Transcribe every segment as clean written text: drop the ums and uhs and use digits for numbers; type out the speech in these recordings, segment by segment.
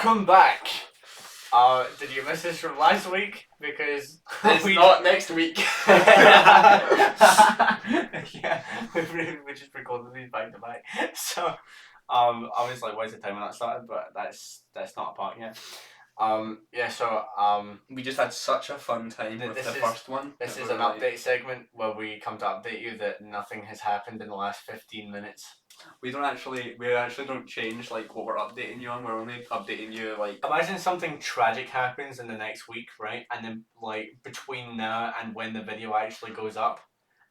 Welcome back. Did you miss us from last week? Because it's not next week. Yeah, we just recorded these back to back. So, I was like, where's the time when that started? But that's not a part yet. We just had such a fun time with the first one. This is an update segment where we come to update you that nothing has happened in the last 15 minutes. We actually don't change like what we're updating you on. We're only updating you like. Imagine something tragic happens in the next week, right? And then like between now and when the video actually goes up,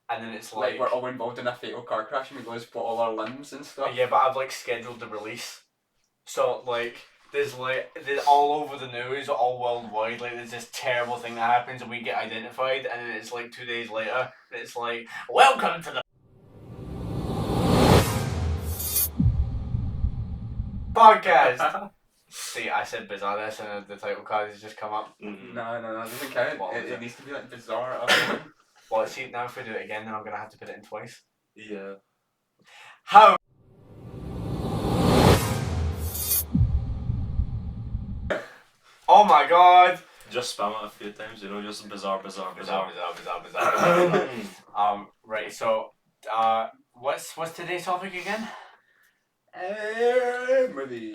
and then it's like we're all involved in a fatal car crash and we lose all our limbs and stuff. Yeah, but I've like scheduled the release, so like there's all over the news, all worldwide. Like there's this terrible thing that happens and we get identified, and then it's like 2 days later. It's like, welcome to the podcast. See, I said bizarre this and the title card has just come up. Mm-hmm. No, it doesn't count. It needs to be like bizarre. Well, see, now if we do it again, then I'm gonna have to put it in twice. Yeah. How? Oh my god! Just spam it a few times, just bizarre. Right, so, what's today's topic again? Movie.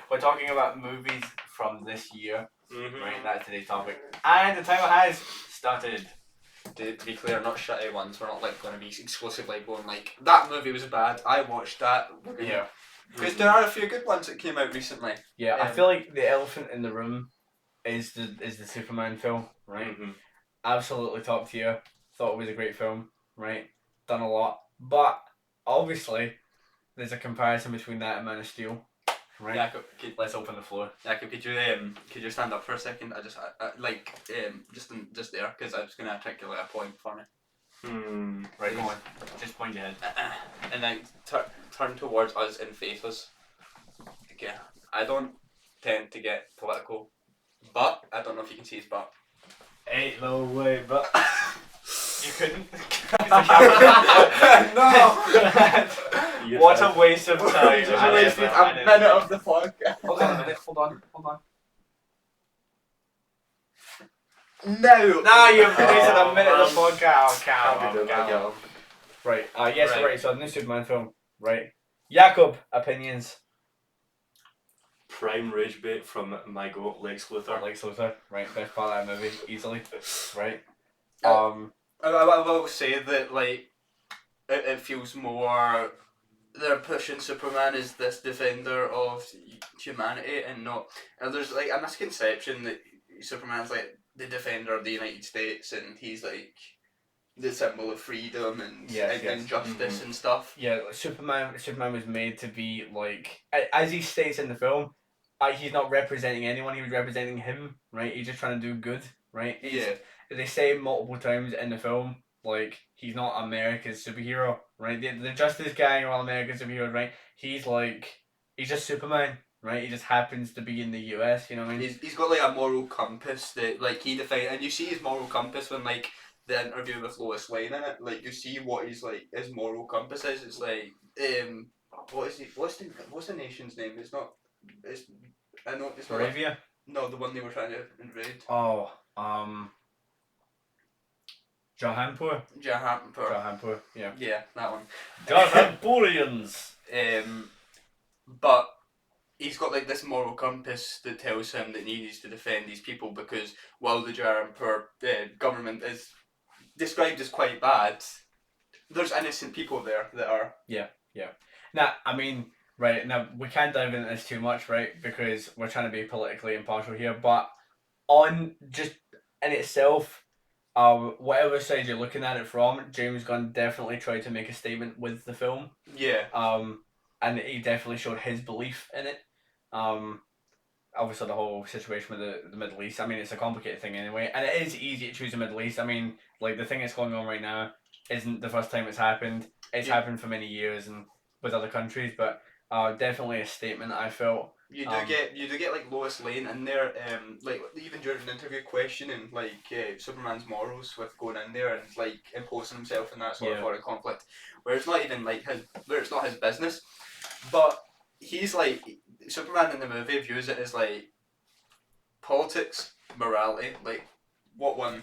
We're talking about movies from this year. Mm-hmm. Right, that's today's topic. And the timer has started. To be clear, not shitty ones. We're not like going to be exclusively going like, that movie was bad, I watched that. Yeah. Because there are a few good ones that came out recently. Yeah, I feel like the elephant in the room is the Superman film, right? Mm-hmm. Absolutely top tier. Thought it was a great film, right? Done a lot. But obviously there's a comparison between that and Man of Steel. Right. Yeah, let's open the floor. Yeah, could you stand up for a second? Just there, because I was gonna articulate a point for me. Right, go on. Just point your head. And then turn towards us and face us. Okay. I don't tend to get political, but I don't know if you can see his butt. Ain't no way, but you couldn't. No. What a waste of time. You just wasted a minute of the podcast. Hold on a minute. Hold on. No. No, you've wasted a minute of the podcast. Calm. Right. Right. So, new Superman film. Right. Jakob, opinions. Prime rage bait from my goat, Lex Luthor. Right. Best part of that movie, easily. Right. I will say that like it feels more. They're pushing Superman as this defender of humanity and not. And there's like a misconception that Superman's like the defender of the United States and he's like the symbol of freedom and justice and stuff. Yeah, Superman was made to be like, as he states in the film, he's not representing anyone. He was representing him, right? He's just trying to do good, right? They say multiple times in the film, like, he's not America's superhero, right? The Justice Gang are all American superheroes, right? He's just Superman, right? He just happens to be in the US, you know what I mean? He's got like a moral compass that like he defines, and you see his moral compass when like the interview with Lois Lane in it. Like you see what his moral compass is. It's like what's the nation's name? It's not Arabia? No, the one they were trying to invade. Oh, Jahanpur, yeah. Yeah, that one. Jahanpurians. But he's got like this moral compass that tells him that he needs to defend these people because while the Jahanpur government is described as quite bad, there's innocent people there that are. Yeah. Now, I mean, right, now we can't dive into this too much, right, because we're trying to be politically impartial here, but on just in itself, whatever side you're looking at it from, James Gunn definitely tried to make a statement with the film. Yeah. And he definitely showed his belief in it. Obviously the whole situation with the Middle East, I mean, it's a complicated thing anyway, and it is easy to choose the Middle East. I mean, like, the thing that's going on right now isn't the first time it's happened. It's happened for many years and with other countries, but definitely a statement I felt. You do get like Lois Lane in there, like even during an interview questioning like Superman's morals with going in there and like imposing himself in that sort of foreign conflict, where it's not even like it's not his business. But he's like Superman in the movie views it as like politics, morality, like what one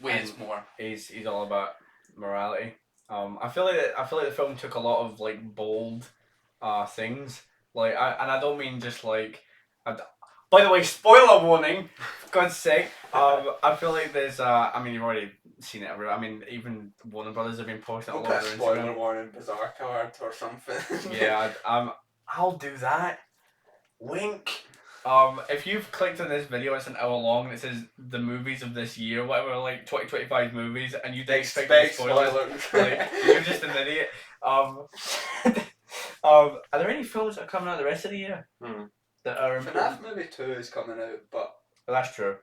weighs more. He's all about morality. I feel like the film took a lot of like bold things. Like I don't mean just like by the way, spoiler warning, for God's sake. I feel like there's I mean you've already seen it everywhere. I mean even Warner Brothers have been posting We'll all over put a Instagram. spoiler warning, bizarre card or something. Yeah, I'll do that. Wink. If you've clicked on this video, it's an hour long and it says the movies of this year, whatever, like 2025 movies, and you didn't expect spoilers. Like, you're just an idiot. Are there any films that are coming out the rest of the year that are important? FNAF movie 2 is coming out, but well, that's true.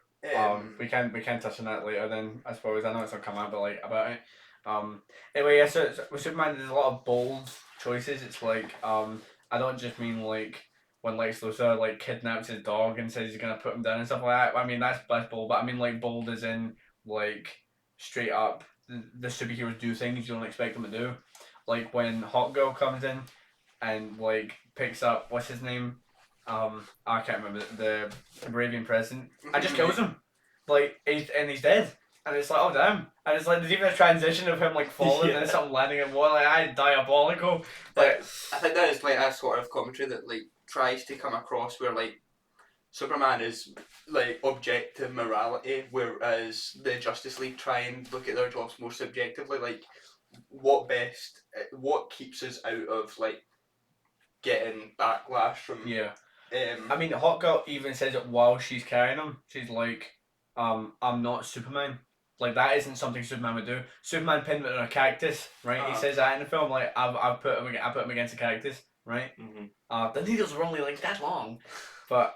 We can touch on that later. Then I suppose I know it's not come out, but like about it. Anyway, yeah. So with Superman, there's a lot of bold choices. It's like I don't just mean like when Lex Luthor like kidnaps his dog and says he's gonna put him down and stuff like that. I mean that's bold, but I mean like bold as in like straight up the superheroes do things you don't expect them to do. Like when Hot Girl comes in and like picks up what's his name? I can't remember the Arabian president. I just kills him. Like he's dead. And it's like, oh damn. And it's like there's even a transition of him like falling and then something landing in water, like diabolical. Like I think that is like a sort of commentary that like tries to come across where like Superman is like objective morality, whereas the Justice League try and look at their jobs more subjectively, like what keeps us out of like getting backlash from I mean Hot Girl even says it while she's carrying him. She's like, I'm not Superman. Like that isn't something Superman would do. Superman pinned him on a cactus, right? He says that in the film. Like I've put him against a cactus, right? The needles were only like that long, but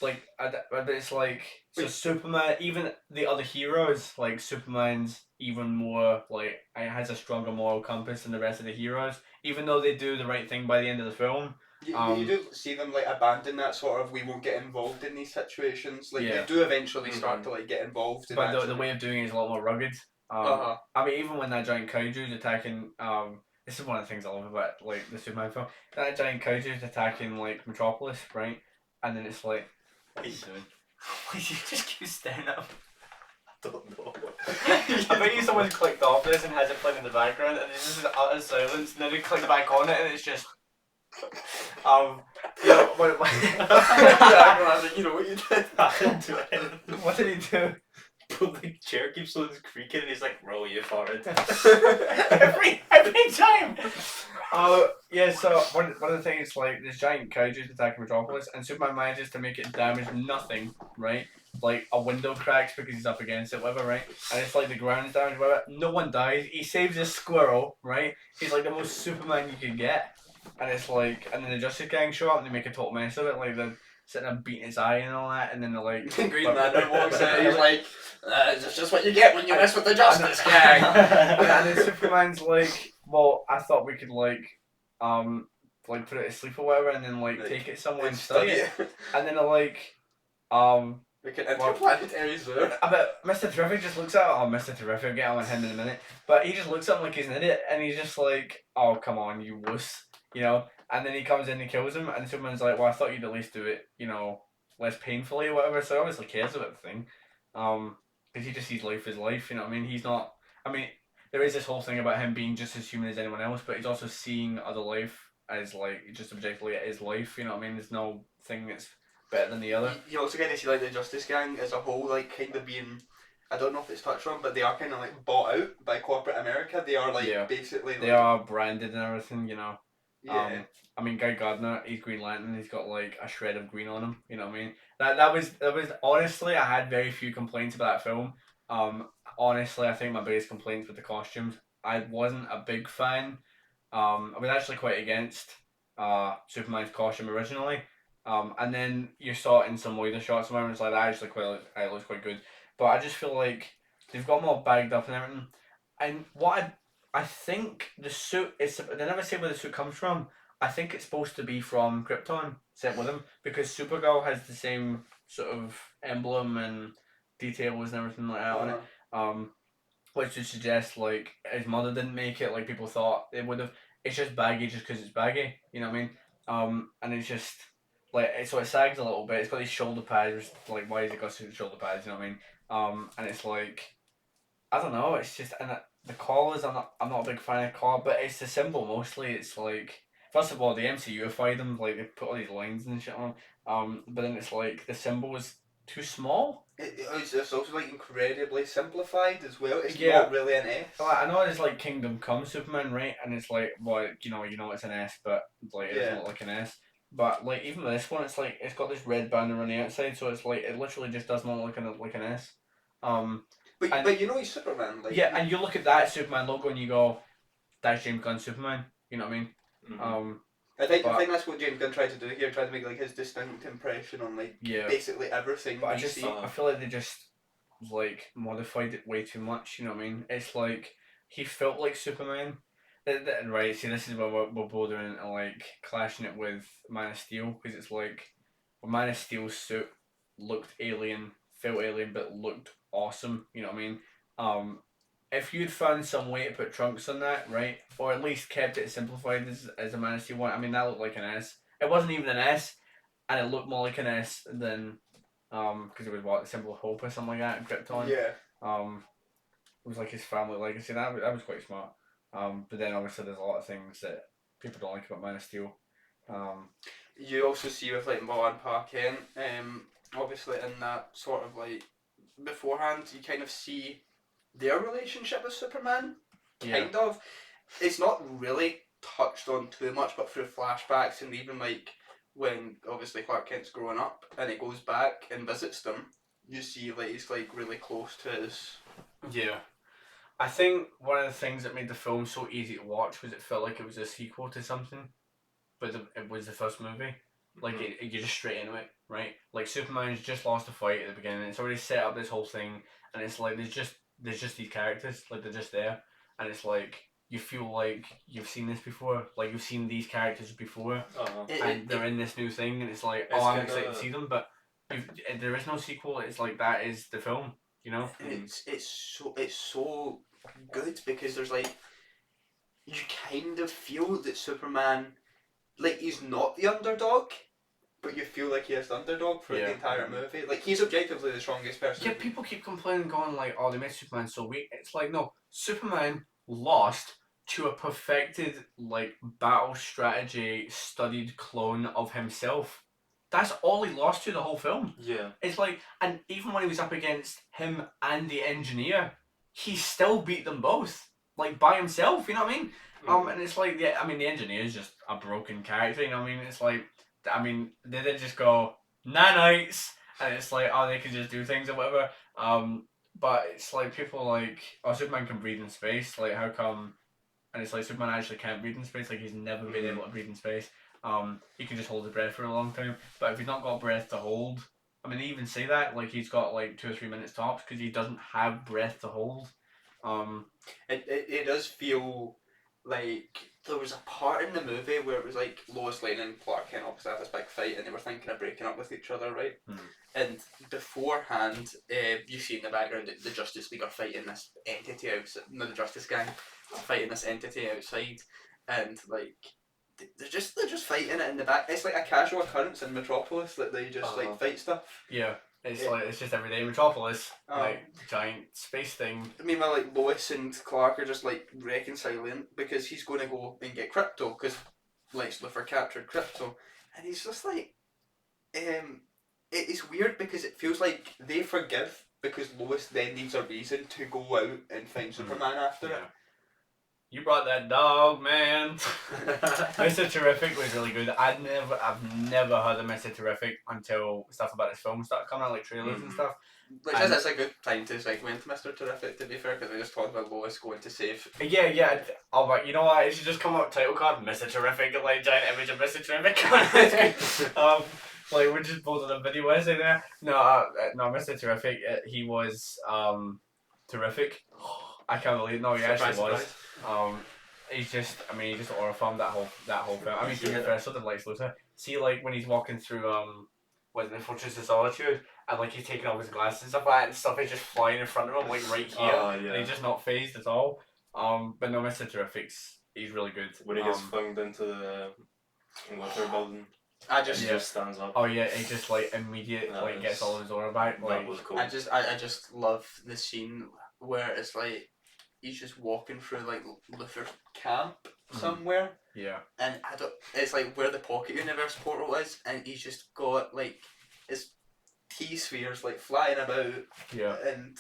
but it's like so Superman. Even the other heroes, like Superman's even more like has a stronger moral compass than the rest of the heroes. Even though they do the right thing by the end of the film. You do see them like abandon that sort of we won't get involved in these situations. Like they do eventually start to like get involved in but the way of doing it is a lot more rugged. I mean even when that giant kaiju is attacking this is one of the things I love about like the Superman film. That giant kaiju is attacking like Metropolis, right? And then it's like what are you doing? Why you just keep staring at him? I don't know. I bet you someone's clicked off this and has it playing in the background and it's just utter silence and then they click back on it and it's just you know, you know what you did? I didn't do anything. What did he do? But the chair keeps on creaking and he's like, bro, you farted. every time! Yeah, so one of the things, like, this giant kaiju attacking Metropolis, and Superman manages to make it damage nothing, right? Like, a window cracks because he's up against it, whatever, right? And it's like the ground's damaged, whatever. No one dies. He saves a squirrel, right? He's like the most Superman you can get. And it's like, and then the Justice Gang show up and they make a total mess of it, like they're sitting there beating his eye and all that, and then they're like, Green Lantern walks in, he's like, it's just what you get when you mess with the Justice Gang. And then Superman's like, well, I thought we could like put it to sleep or whatever, and then like take it somewhere and study it. And then they're like, we can interplanetary zoo. I bet Mr. Terrific just looks at Mr. Terrific, I'll get on him in a minute. But he just looks at him like he's an idiot, and he's just like, oh, come on, you wuss. You know, and then he comes in and kills him, and Superman's like, well, I thought you'd at least do it, you know, less painfully or whatever, so he obviously cares about the thing. Because he just sees life as life, you know what I mean? He's not, I mean, there is this whole thing about him being just as human as anyone else, but he's also seeing other life as, like, just objectively it is life, you know what I mean? There's no thing that's better than the other. You also get to see, like, the Justice Gang as a whole, like, kind of being, I don't know if it's touched on, but they are kind of, like, bought out by corporate America. They are, like, basically... They are branded and everything, you know? Yeah. I mean, Guy Gardner, he's Green Lantern. He's got like a shred of green on him. You know what I mean? That was honestly, I had very few complaints about that film. Honestly, I think my biggest complaints with the costumes. I wasn't a big fan. I was actually quite against Superman's costume originally. And then you saw it in some later shots and it's like that actually it looks quite good. But I just feel like they've got them all bagged up and everything. And what I think the suit is. They never say where the suit comes from. I think it's supposed to be from Krypton, sent with him, because Supergirl has the same sort of emblem and details and everything like that on it. Which would suggest like his mother didn't make it like people thought they would have. it's just baggy just because it's baggy. You know what I mean? And it's just like so it sags a little bit. It's got these shoulder pads. Like why has it got shoulder pads? You know what I mean? And it's like I don't know. It's just the collars. I'm not a big fan of collar, but it's the symbol mostly. It's like first of all the MCUified them. Like they put all these lines and shit on. But then it's like the symbol is too small. It's also like incredibly simplified as well. It's Yeah. not really an S. I know it's like Kingdom Come Superman, right? And it's like, well, you know, it's an S, but like it doesn't look like an S. But like even with this one, it's like it's got this red banner on the outside, so it's like it literally just does not look like an S. But you know he's Superman. Like Yeah, and you look at that Superman logo and you go, that's James Gunn's Superman. You know what I mean? Mm-hmm. I think that's what James Gunn tried to do here. Tried to make like his distinct impression on like basically everything. But I feel like they just like modified it way too much. You know what I mean? It's like he felt like Superman. Right. See, this is where we're bordering into like clashing it with Man of Steel because it's like Man of Steel's suit looked alien, felt alien, but looked awesome. You know what I mean? Um, if you'd found some way to put trunks on that, right, or at least kept it simplified as a Man of Steel one, I mean that looked like an S. It wasn't even an S, and it looked more like an S than because it was what the symbol of hope or something like that, Krypton. Yeah. It was like his family legacy. That was quite smart. But then obviously there's a lot of things that people don't like about Man of Steel. You also see with like Ma and Pa Kent, obviously in that sort of like beforehand, you kind of see their relationship with Superman. Kind of. It's not really touched on too much, but through flashbacks and even like when obviously Clark Kent's growing up and he goes back and visits them, you see like he's like really close to his. Yeah. I think one of the things that made the film so easy to watch was it felt like it was a sequel to something, but it was the first movie. Like you're just straight into it, right? Like Superman's just lost a fight at the beginning. It's already set up this whole thing, and it's like there's just these characters, like they're just there, and it's like you feel like you've seen this before, like you've seen these characters before, and they're in this new thing, and it's like I'm excited to see them, but there is no sequel. It's like that is the film, you know. It's so good because there's like you kind of feel that Superman, like he's not the underdog, but you feel like he is the underdog for the entire movie. Like he's objectively the strongest person. Yeah, people keep complaining, going like, "Oh, they made Superman so weak." It's like no, Superman lost to a perfected like battle strategy studied clone of himself. That's all he lost to the whole film. Yeah. It's like, and even when he was up against him and the engineer, he still beat them both, like by himself. You know what I mean? And it's like, I mean, the engineer is just a broken character. You know what I mean? It's like, I mean, they didn't just go nanites, and it's like, oh, they can just do things or whatever. But it's like people like, oh, Superman can breathe in space. Like, how come? And it's like Superman actually can't breathe in space. Like he's never been able to breathe in space. He can just hold his breath for a long time. But if he's not got breath to hold, I mean, they even say that like he's got like 2 or 3 minutes tops because he doesn't have breath to hold. It does feel like there was a part in the movie where it was like Lois Lane and Clark Kent obviously had this big fight and they were thinking of breaking up with each other, right? And beforehand, you see in the background the Justice League are fighting this entity outside, no, the Justice Gang are fighting this entity outside, and like they're just fighting it in the back. It's like a casual occurrence in Metropolis that they just like fight stuff. Yeah. It's like it's just everyday Metropolis, like giant space thing. Meanwhile, like Lois and Clark are just like reconciling because he's going to go and get Crypto because Lex Luthor captured Crypto, and he's just like, it's weird because it feels like they forgive because Lois then needs a reason to go out and find Superman after it. You brought that dog, man. Mr. Terrific was really good. I've never heard of Mr. Terrific until stuff about this film started coming out, like trailers and stuff. Which is that's a good time to segue into Mr. Terrific, to be fair, because we just talked about Lois going to save. Yeah. Oh, but you know what? It should just come up title card, Mr. Terrific, and like giant image of Mr. Terrific. Like we're just both on a video essay there. No, Mr. Terrific. He was terrific. I can't believe. No, he actually was. He's just horrifying that whole film. I mean, to be fair, so did Lex Luthor. See, like when he's walking through was it the Fortress of Solitude, and like he's taking off his glasses and stuff like that, and stuff is just flying in front of him, like right here, and he's just not phased at all. But no, Mr. Terrific's he's really good. When he gets flung into the Luther building. He just stands up. Oh yeah, he just like immediately gets all his aura back. Like, that was cool. I just love the scene where it's like he's just walking through like Luther's camp somewhere. Yeah. And it's like where the Pocket Universe portal is, and he's just got like his T-spheres like flying about. Yeah. And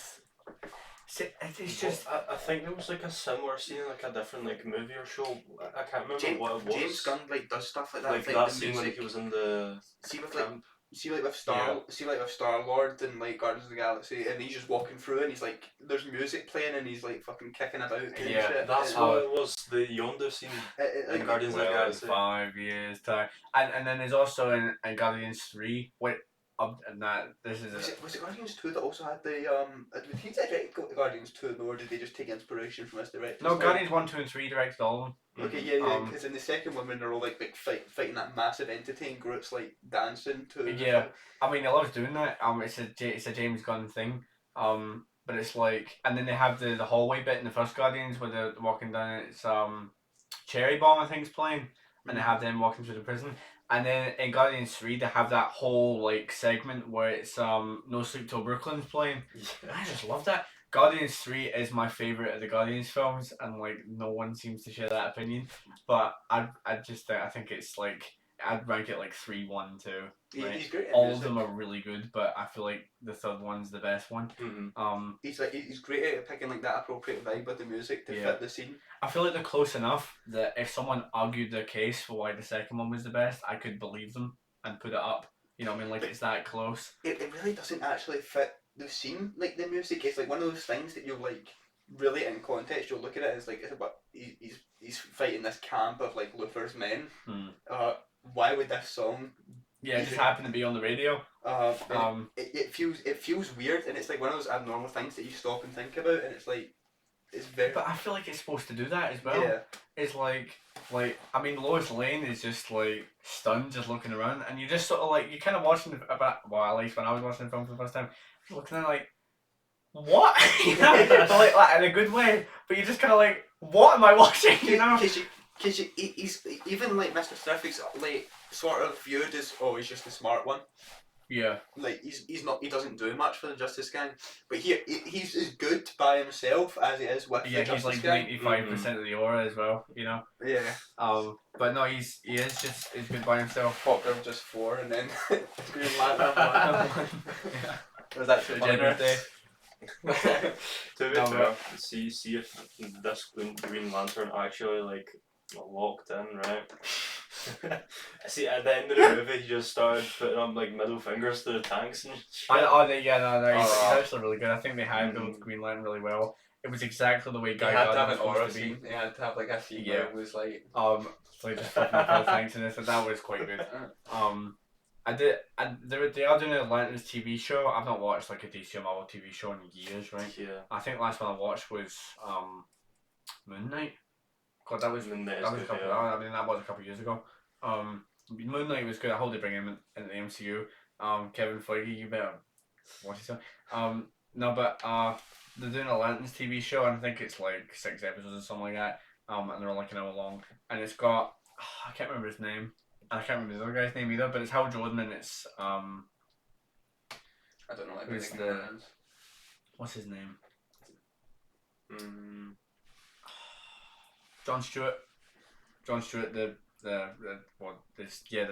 it's just I think there was like a similar scene in like a different like movie or show. I can't remember what it was. James Gunn like does stuff like that. Like that scene when he was in the camp. with Star Lord and like Guardians of the Galaxy, and he's just walking through and he's like, there's music playing and he's like fucking kicking about. And shit. That's what it was. The Yondu scene in Guardians of the Galaxy. 5 years time, and then there's also in Guardians 3. Wait, and that this is was it Guardians 2 that also had the did he direct Guardians 2 or did they just take inspiration from this director? No, Guardians 1, 2, and 3 directed all of them. Okay, yeah, because in the second one when they're all like fighting that massive entity and Groot's like dancing to. Yeah, I mean, he loves doing that. It's a James Gunn thing. But it's like, and then they have the hallway bit in the first Guardians where they're walking down. It's Cherry Bomb, I think, is playing, and they have them walking through the prison. And then in Guardians 3, they have that whole like segment where it's No Sleep Till Brooklyn's playing. Yeah. I just love that. Guardians 3 is my favourite of the Guardians films, and like no one seems to share that opinion. But I think it's like, I'd rank it like 3, 1, 2. Right? He's great. All of them are really good, but I feel like the third one's the best one. He's great at picking like that appropriate vibe with the music to fit the scene. I feel like they're close enough that if someone argued their case for why the second one was the best, I could believe them and put it up. You know what I mean? Like, it's that close. It really doesn't actually fit the scene. Like, the music is like one of those things that you're like really in context. You'll look at it as like, he's fighting this camp of like Luther's men. Why would this song? Yeah, it just happened to be on the radio. It feels weird, and it's like one of those abnormal things that you stop and think about, and it's like, it's very. But I feel like it's supposed to do that as well. Yeah. It's like I mean, Lois Lane is just like stunned, just looking around, and you just sort of like, you're kind of watching well, at least when I was watching the film for the first time, you're looking at it like, what? You know, but like in a good way. But you're just kind of like, what am I watching? You know. Because he's even like Mr. Terrific's like sort of viewed as, oh, he's just the smart one. Yeah. Like he doesn't do much for the Justice Gang, but he's as good by himself as he is with the Justice Gang. He's like 95% of the aura as well, you know. Yeah. But no, he is just good by himself. Hawker just 4, and then Green Lantern 1. Yeah. Was that too generous? To be fair, see if this Green Lantern actually like locked in, right? See, at the end of the movie, he just started putting up like middle fingers to the tanks and shit. He's actually really good. I think they handled Green Lantern really well. It was exactly the way Guy Gardner was supposed to be. He had to have like a scene where it was like so just fucking up all the tanks in this, and that was quite good. They are doing a Lanterns TV show. I've not watched like a DC or Marvel TV show in years, right? Yeah. I think the last one I watched was Moon Knight. God, that was Moon Knight. I mean, that was a couple of years ago. Moon Knight was good. I hope they bring him into the MCU. Kevin Feige, you better watch it. No, but they're doing a Lanterns TV show, and I think it's like 6 episodes or something like that. And they're like an hour long, and it's got I can't remember his name. I can't remember the other guy's name either, but it's Hal Jordan, and it's I don't know what's his name? John Stewart, that's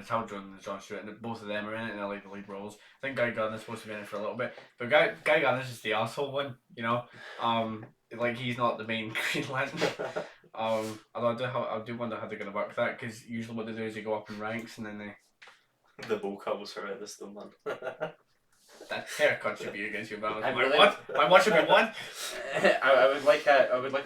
Hal Jordan and John Stewart, and both of them are in it, and they're like the lead roles. I think Guy Gardner's supposed to be in it for a little bit, but Guy Gardner's just the asshole one, you know. Like, he's not the main Green Lantern. Although I do wonder how they're gonna work that, because usually what they do is they go up in ranks and then they. The vocab was horrendous, though, man. That haircut should be against your balance. My watch should be one. I would like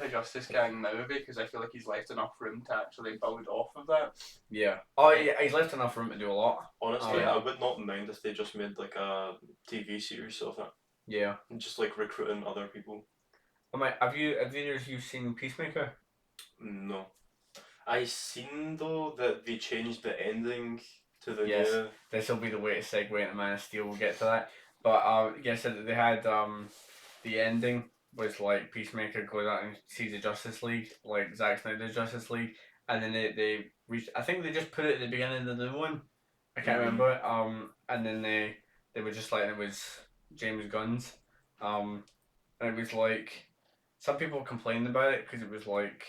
a Justice Gang movie, because I feel like he's left enough room to actually build off of that. Yeah. Oh yeah, he's left enough room to do a lot. Honestly, I would not mind if they just made like a TV series of it. Yeah. And just like recruiting other people. Have either of you seen Peacemaker? No. I seen though that they changed the ending to the Yes. This will be the way to segue into Man of Steel. We'll get to that. But so they had the ending was like Peacemaker goes out and sees the Justice League, like Zack Snyder's Justice League, and then they reached. I think they just put it at the beginning of the new one. I can't remember. And then they were just like it was James Gunn's, and it was like some people complained about it because it was like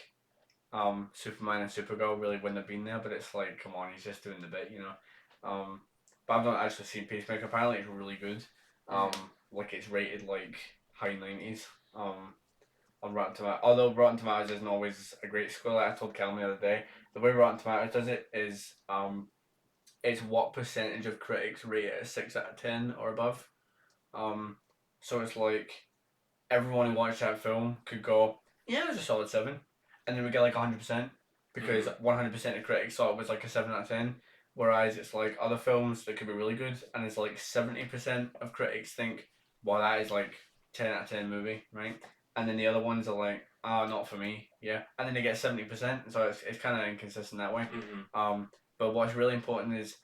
Superman and Supergirl really wouldn't have been there, but it's like come on, he's just doing the bit, you know. But I've not actually seen Peacemaker. Apparently, it's really good. Like it's rated like high 90s. On Rotten Tomatoes. Although Rotten Tomatoes isn't always a great score, like I told Callum the other day, the way Rotten Tomatoes does it is it's what percentage of critics rate it a 6 out of 10 or above. So it's like everyone who watched that film could go, yeah, it was a solid 7, and then we get like 100% because 100% of critics thought it was like a 7 out of 10. Whereas it's like other films that could be really good, and it's like 70% of critics think, well, that is like 10 out of 10 movie, right? And then the other ones are like, oh, not for me, yeah. And then they get 70%, so it's kind of inconsistent that way. But what's really important is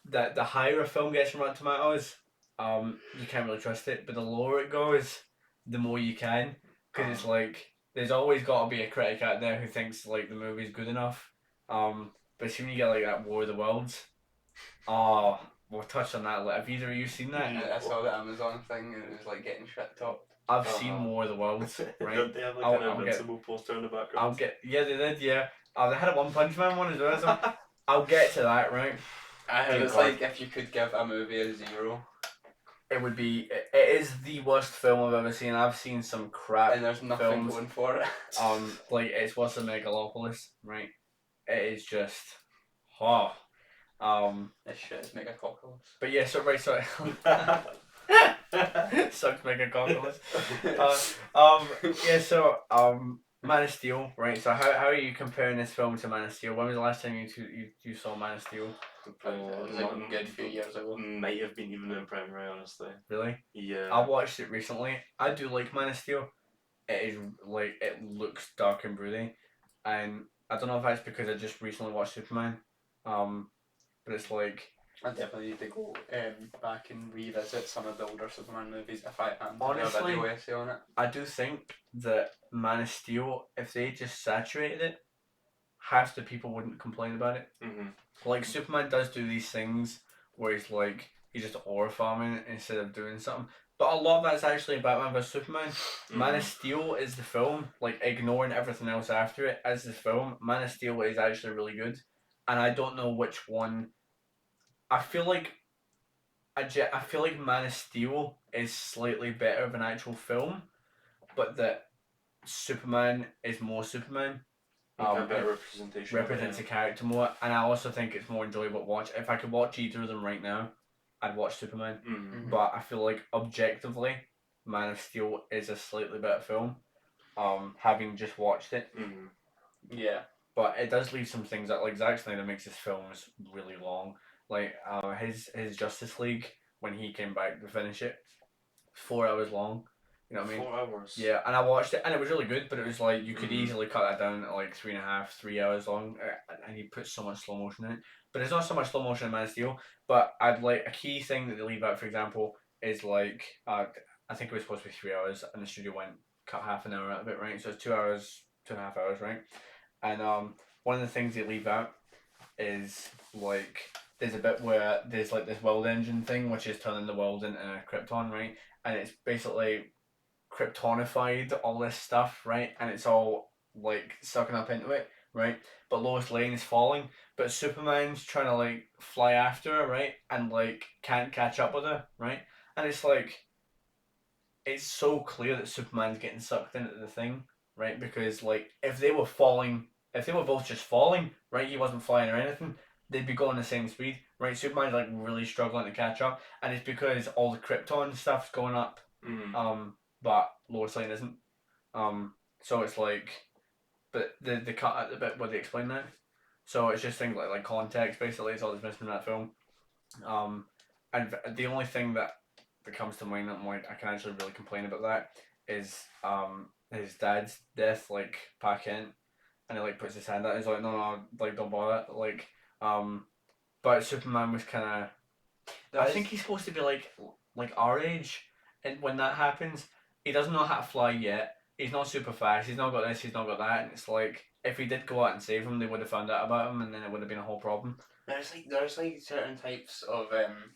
that the higher a film gets from Rotten Tomatoes, you can't really trust it. But the lower it goes, the more you can, because it's like there's always got to be a critic out there who thinks like the movie's good enough. But see when you get like that War of the Worlds, oh, we'll touch on that. Have either of you seen that? I saw the Amazon thing and it was like getting shit talked. I've seen War of the Worlds, right? Don't they have like an Invincible poster in the background? Yeah, they did, yeah. They had a One Punch Man one as well, so I'll get to that, right? I heard it's like if you could give a movie a 0. It would be. It is the worst film I've ever seen. I've seen some crap. And there's nothing films. going for it. Like it's worse than Megalopolis, right? It is just, oh, This shit is Megacopolis. But yeah, so right, so sucks Megacopolis. Yeah, so Man of Steel, right? So how are you comparing this film to Man of Steel? When was the last time you saw Man of Steel? It was like a good few years ago. Might have been even in primary, honestly. Really? Yeah. I watched it recently. I do like Man of Steel. It is like it looks dark and broody, and I don't know if that's because I just recently watched Superman, but it's like I definitely need to go back and revisit some of the older Superman movies if I can. Honestly, do a video essay on it. I do think that Man of Steel, if they just saturated it, half the people wouldn't complain about it. Like Superman does do these things where he's like he's just ore farming instead of doing something. But a lot of that's actually Batman vs Superman. Man of Steel is the film, like ignoring everything else after it as the film. Man of Steel is actually really good, and I don't know which one. I feel like Man of Steel is slightly better of an actual film, but that Superman is more Superman. Better representation. Represents the character more, and I also think it's more enjoyable to watch. If I could watch either of them right now, I'd watch Superman. But I feel like objectively, Man of Steel is a slightly better film. Having just watched it. Yeah. But it does leave some things that, like Zack Snyder makes his films really long. Like his Justice League, when he came back to finish it, 4 hours long. You know what I mean? 4 hours. Yeah, and I watched it, and it was really good. But it was like you could easily cut that down to like 3.5, 3 hours long, and he put so much slow motion in it. But there's not so much slow motion in Man of Steel. But I'd like a key thing that they leave out, for example, is like I think it was supposed to be 3 hours, and the studio went cut half an hour out of it, right? So it's 2 hours, 2.5 hours, right? And one of the things they leave out is like there's a bit where there's like this world engine thing, which is turning the world into a Krypton, right? And it's basically Kryptonified all this stuff, right? And it's all like sucking up into it, right? But Lois Lane is falling, but Superman's trying to like fly after her, right? And like can't catch up with her, right? And it's like it's so clear that Superman's getting sucked into the thing, right? Because like if they were both just falling, right? He wasn't flying or anything, they'd be going the same speed, right? Superman's like really struggling to catch up, and it's because all the Krypton stuff's going up. But Lois Lane isn't. So it's like, but they cut out the bit where they explain that. So it's just things like context basically is all that's missing in that film. And the only thing that comes to mind that I can actually really complain about that is his dad's death, like Pa Kent, and he like puts his hand out. And he's like, no, like don't bother. Like, but Superman was kind of. I think he's supposed to be like our age, and when that happens. he doesn't know how to fly yet. He's not super fast. He's not got this. He's not got that. And it's like if he did go out and save him, they would have found out about him, and then it would have been a whole problem. There's like certain types of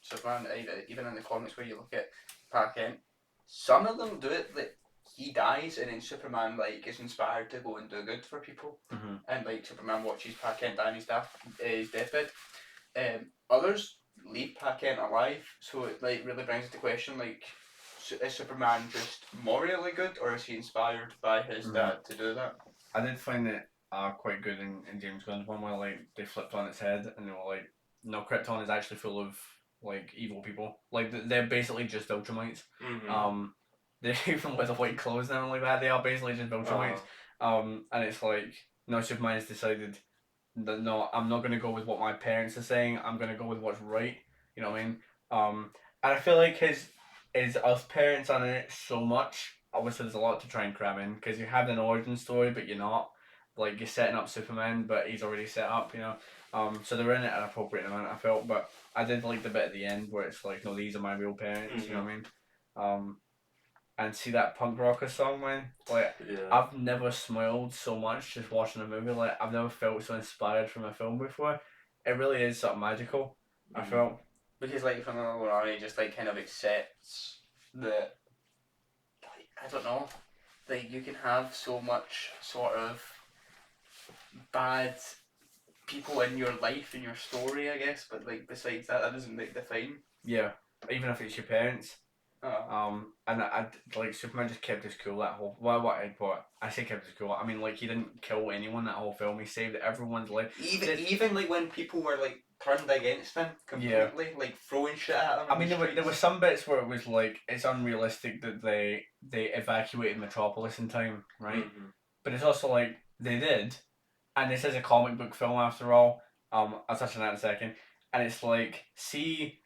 Superman, even in the comics where you look at Clark Kent. Some of them do it like he dies and then Superman like is inspired to go and do good for people, and like Superman watches Clark Kent die on his deathbed. Others leave Clark Kent alive, so it like really brings into question like is Superman just morally good or is he inspired by his dad to do that? I did find it quite good in James Gunn's one where like they flipped on its head and they were like, no, Krypton is actually full of like evil people. Like they're basically just Ultramites. They even wear the white clothes and everything like that. They are basically just Ultramites. And it's like no, Superman has decided that no, I'm not gonna go with what my parents are saying. I'm gonna go with what's right. You know what I mean? And I feel like his us parents on it so much. Obviously, there's a lot to try and cram in because you have an origin story, but you're not. Like you're setting up Superman, but he's already set up. You know. So they're in it an appropriate amount. I felt, but I did like the bit at the end where it's like, no, these are my real parents. You know what I mean? And see that punk rocker song, man. Like I've never smiled so much just watching a movie. Like I've never felt so inspired from a film before. It really is something magical. I felt because like from the army just like kind of accepts that like, I don't know, like you can have so much sort of bad people in your life in your story, I guess, but like besides that doesn't make the fine. Yeah, even if it's your parents. And I like Superman just kept his cool that whole what I say kept his cool. I mean like he didn't kill anyone that whole film. He saved everyone's life. Even like when people were like turned against him completely, like throwing shit at him. I mean there were some bits where it was like it's unrealistic that they evacuated Metropolis in time, right? But it's also like they did, and this is a comic book film after all. I'll touch on that in a second. And it's like see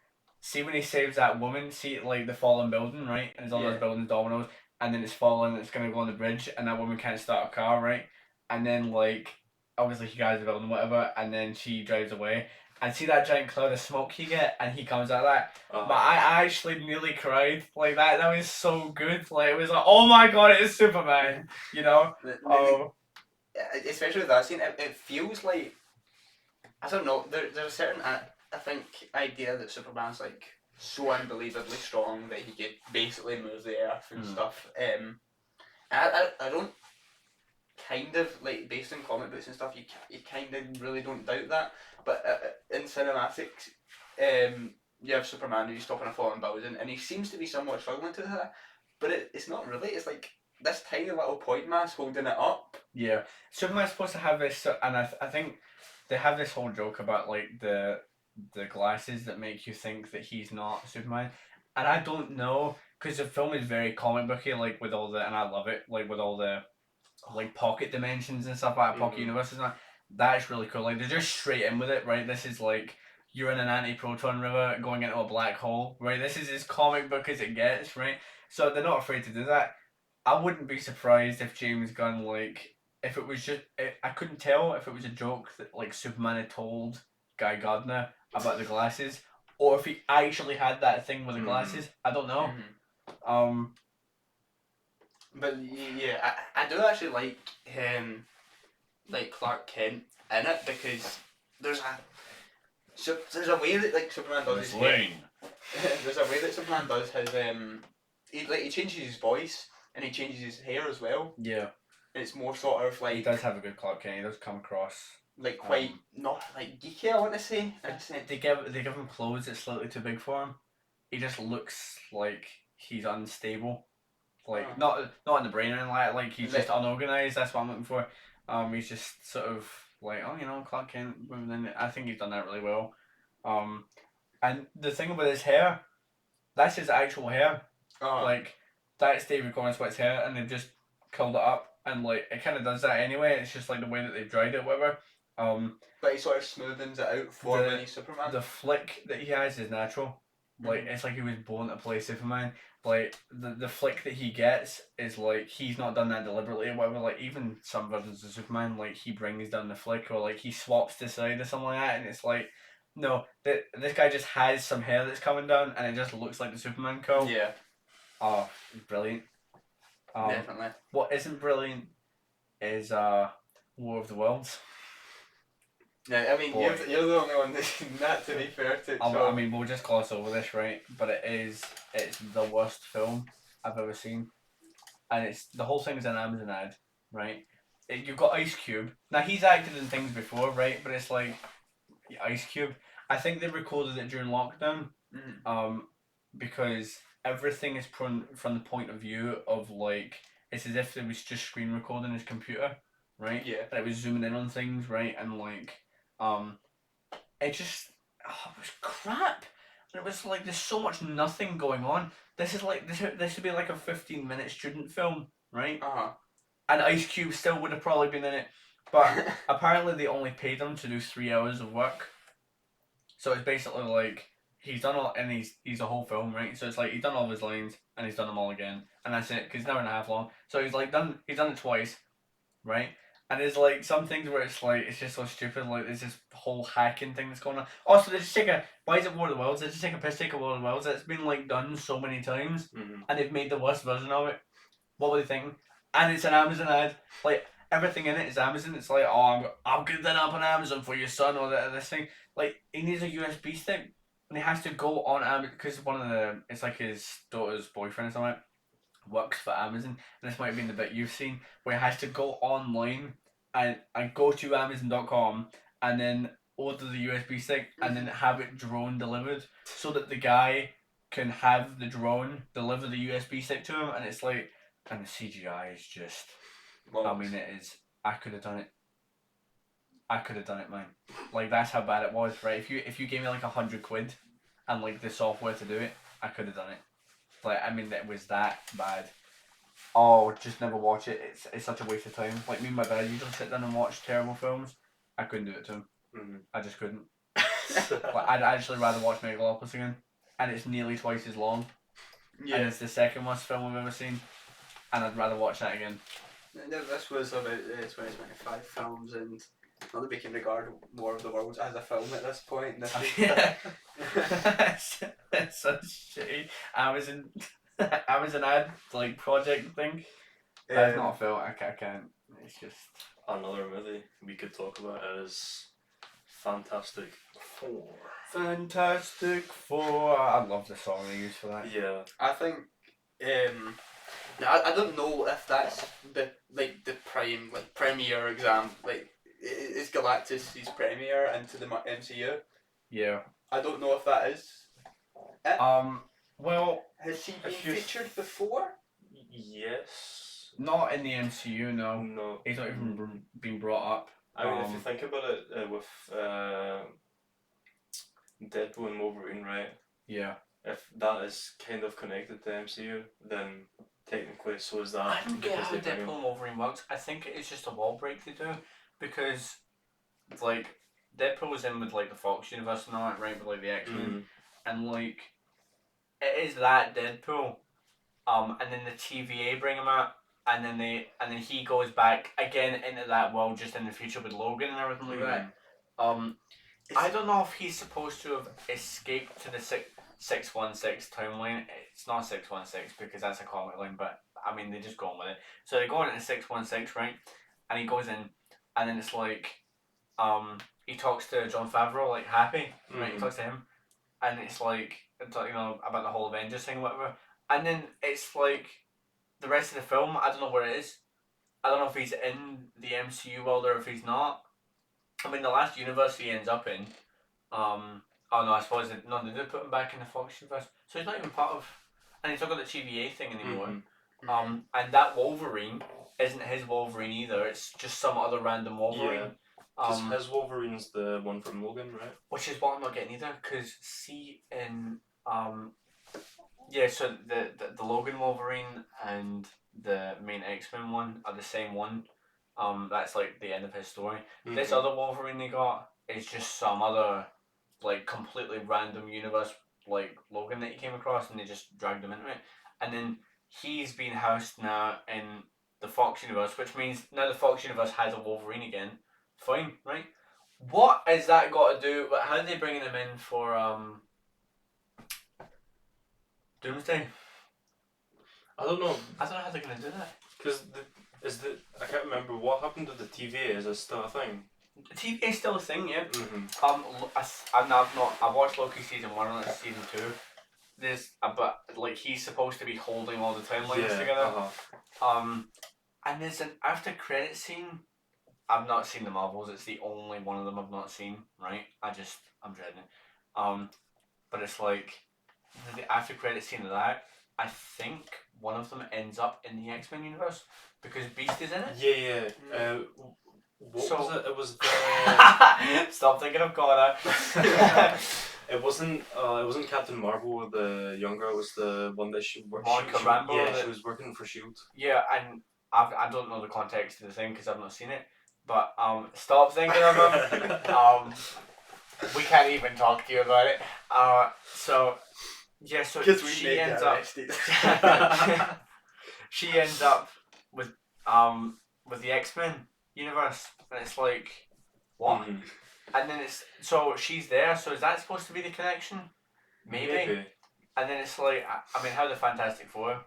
when he saves that woman, see like the fallen building, right? And there's all those buildings dominoes, and then it's falling, it's gonna go on the bridge, and that woman can't start a car, right? And then like obviously he guys the building, whatever, and then she drives away. And see that giant cloud of smoke you get, and he comes out of that. But I actually nearly cried like that. That was so good. Like it was like, oh my god, it is Superman, you know. Especially with that scene, it feels like I don't know. There's a certain I think idea that Superman's like so unbelievably strong that he could basically move the earth and stuff. I don't kind of like based on comic books and stuff. You kind of really don't doubt that, but in cinematics, you have Superman who's stopping a falling building, and he seems to be somewhat struggling to that, but it's not really. It's like this tiny little point mass holding it up. Yeah, Superman's supposed to have this, and I think they have this whole joke about like the glasses that make you think that he's not Superman, and I don't know because the film is very comic booky, like with all the, and I love it, like with all the like pocket dimensions and stuff like that, pocket universes and that. That's really cool. Like they're just straight in with it, right? This is like you're in an anti-proton river going into a black hole, right? This is as comic book as it gets, right? So they're not afraid to do that. I wouldn't be surprised if James Gunn like if it was just I couldn't tell if it was a joke that like Superman had told Guy Gardner about the glasses, or if he actually had that thing with the glasses. I don't know. But yeah, I do actually like Clark Kent in it because there's a way that like Superman does his hair. There's a way that Superman does his he changes his voice and he changes his hair as well. Yeah. It's more sort of like he does have a good Clark Kent. He does come across like quite not like geeky. I want to say. They give him clothes that's slightly too big for him. He just looks like he's unstable. Like not in the brain or anything like that. Like he's just unorganized. That's what I'm looking for. He's just sort of like Clark Kent. And I think he's done that really well. And the thing about his hair, that's his actual hair. Like that's David Gordon Sweat's hair, and they've just curled it up, and like it kind of does that anyway. It's just like the way that they've dried it, whatever. But he sort of smoothens it out for when he's Superman. The flick that he has is natural. Like it's like he was born to play Superman. Like the flick that he gets is like he's not done that deliberately or whatever. Like even some versions of Superman, like he brings down the flick or like he swaps the side or something like that, and it's like no, this guy just has some hair that's coming down and it just looks like the Superman curl. Yeah. Oh, brilliant. Definitely. What isn't brilliant is War of the Worlds. Yeah, I mean, you're the only one that's seen that, to be fair to. So. I mean, we'll just gloss over this, right? But it's the worst film I've ever seen, and it's the whole thing's an Amazon ad, right? You've got Ice Cube. Now he's acted in things before, right? But it's like Ice Cube. I think they recorded it during lockdown, because everything is from the point of view of like it's as if it was just screen recording his computer, right? Yeah. And it was zooming in on things, right? And like, it just it was crap. And it was like there's so much nothing going on. This is like this should be like a 15-minute student film, right? And Ice Cube still would have probably been in it, but apparently they only paid him to do 3 hours of work. So it's basically like he's done all, and he's a whole film, right? So it's like he's done all of his lines and he's done them all again, and that's it. Cause it's an hour and a half long. So he's done it twice, right? And there's like some things where it's like it's just so stupid. Like there's this whole hacking thing that's going on. Also, they just take a why is it War of the Worlds? They just take a piss take of War of the Worlds. It's been like done so many times, and they've made the worst version of it. What were they thinking? And it's an Amazon ad. Like everything in it is Amazon. It's like, oh, I'm getting that up on Amazon for your son or this thing. Like he needs a USB stick, and he has to go on Amazon because it's like his daughter's boyfriend or something works for Amazon, and this might have been the bit you've seen where he has to go online and go to Amazon.com and then order the USB stick and then have it drone delivered so that the guy can have the drone deliver the USB stick to him, and it's like, and the CGI is just, I mean, it is. I could have done it. I could have done it, man. Like that's how bad it was, right? If you gave me like £100 and like the software to do it, I could have done it. Like I mean, it was that bad. Oh, just never watch it. It's such a waste of time. Like me and my dad usually sit down and watch terrible films. I couldn't do it to him. I just couldn't. Like I'd actually rather watch Megalopolis again, and it's nearly twice as long. Yeah. And it's the second worst film I've ever seen, and I'd rather watch that again. This was about 2025 films, and not that we can regard War of the Worlds as a film at this point. Yeah. It's such shitty Amazon ad like project thing. That's not a film. I can't. It's just another movie we could talk about is Fantastic Four. Fantastic Four. I love the song they use for that. Yeah. I think. I don't know if that's the prime premiere exam is Galactus his premiere into the MCU. Yeah. I don't know if that is. It. Well, has he been featured before? Yes. Not in the MCU, no. No. He's not even been brought up. I mean, if you think about it, with Deadpool and Wolverine, right? Yeah. If that is kind of connected to MCU, then technically so is that. I don't get how Deadpool and Wolverine works. I think it's just a wall break they do, because like Deadpool was in with like the Fox universe and all that, right? With like the X-Men, and like it is that Deadpool, and then the TVA bring him out, and then he goes back again into that world just in the future with Logan and everything like that. I don't know if he's supposed to have escaped to the 616 timeline. It's not 616 because that's a comic line, but I mean they just go on with it. So they go into 616, right? And he goes in, and then it's like, he talks to Jon Favreau, like Happy, right? He talks to him, and it's like, you know, about the whole Avengers thing, or whatever. And then it's like the rest of the film, I don't know where it is. I don't know if he's in the MCU world or if he's not. I mean, the last universe he ends up in, oh no, I suppose they did put him back in the Fox universe, so he's not even part of, and he's not got the TVA thing anymore. And that Wolverine isn't his Wolverine either. It's just some other random Wolverine. Yeah. Because his Wolverine's the one from Logan, right? Which is what I'm not getting either. Because see in yeah, so the Logan Wolverine and the main X-Men one are the same one. That's like the end of his story. This other Wolverine they got is just some other like completely random universe like Logan that he came across, and they just dragged him into it. And then he's been housed now in the Fox universe, which means now the Fox universe has a Wolverine again. Fine, right? What has that got to do? How are they bringing him in for Doomsday? I don't know. I don't know how they're gonna do that. Because I can't remember what happened to the TVA. Is it still a thing? The TVA is still a thing, yeah. Mm-hmm. I watched Loki season 1 and it's season 2. But like he's supposed to be holding all the timelines together. And there's an after credit scene. I've not seen the Marvels. It's the only one of them I've not seen. Right? I'm dreading it. But it's like the after credit scene of that. I think one of them ends up in the X-Men universe because Beast is in it. Yeah. What was it? It was the. Stop thinking of Connor. It wasn't Captain Marvel, the younger. It was the one that she worked. Monica Rambeau. Yeah, she was working for Shield. Yeah, and I don't know the context of the thing because I've not seen it. But stop thinking of him. We can't even talk to you about it. So she ends up. She ends up with the X-Men universe, and it's like what? Mm-hmm. And then she's there. So is that supposed to be the connection? Maybe. And then it's like I mean, how the Fantastic Four.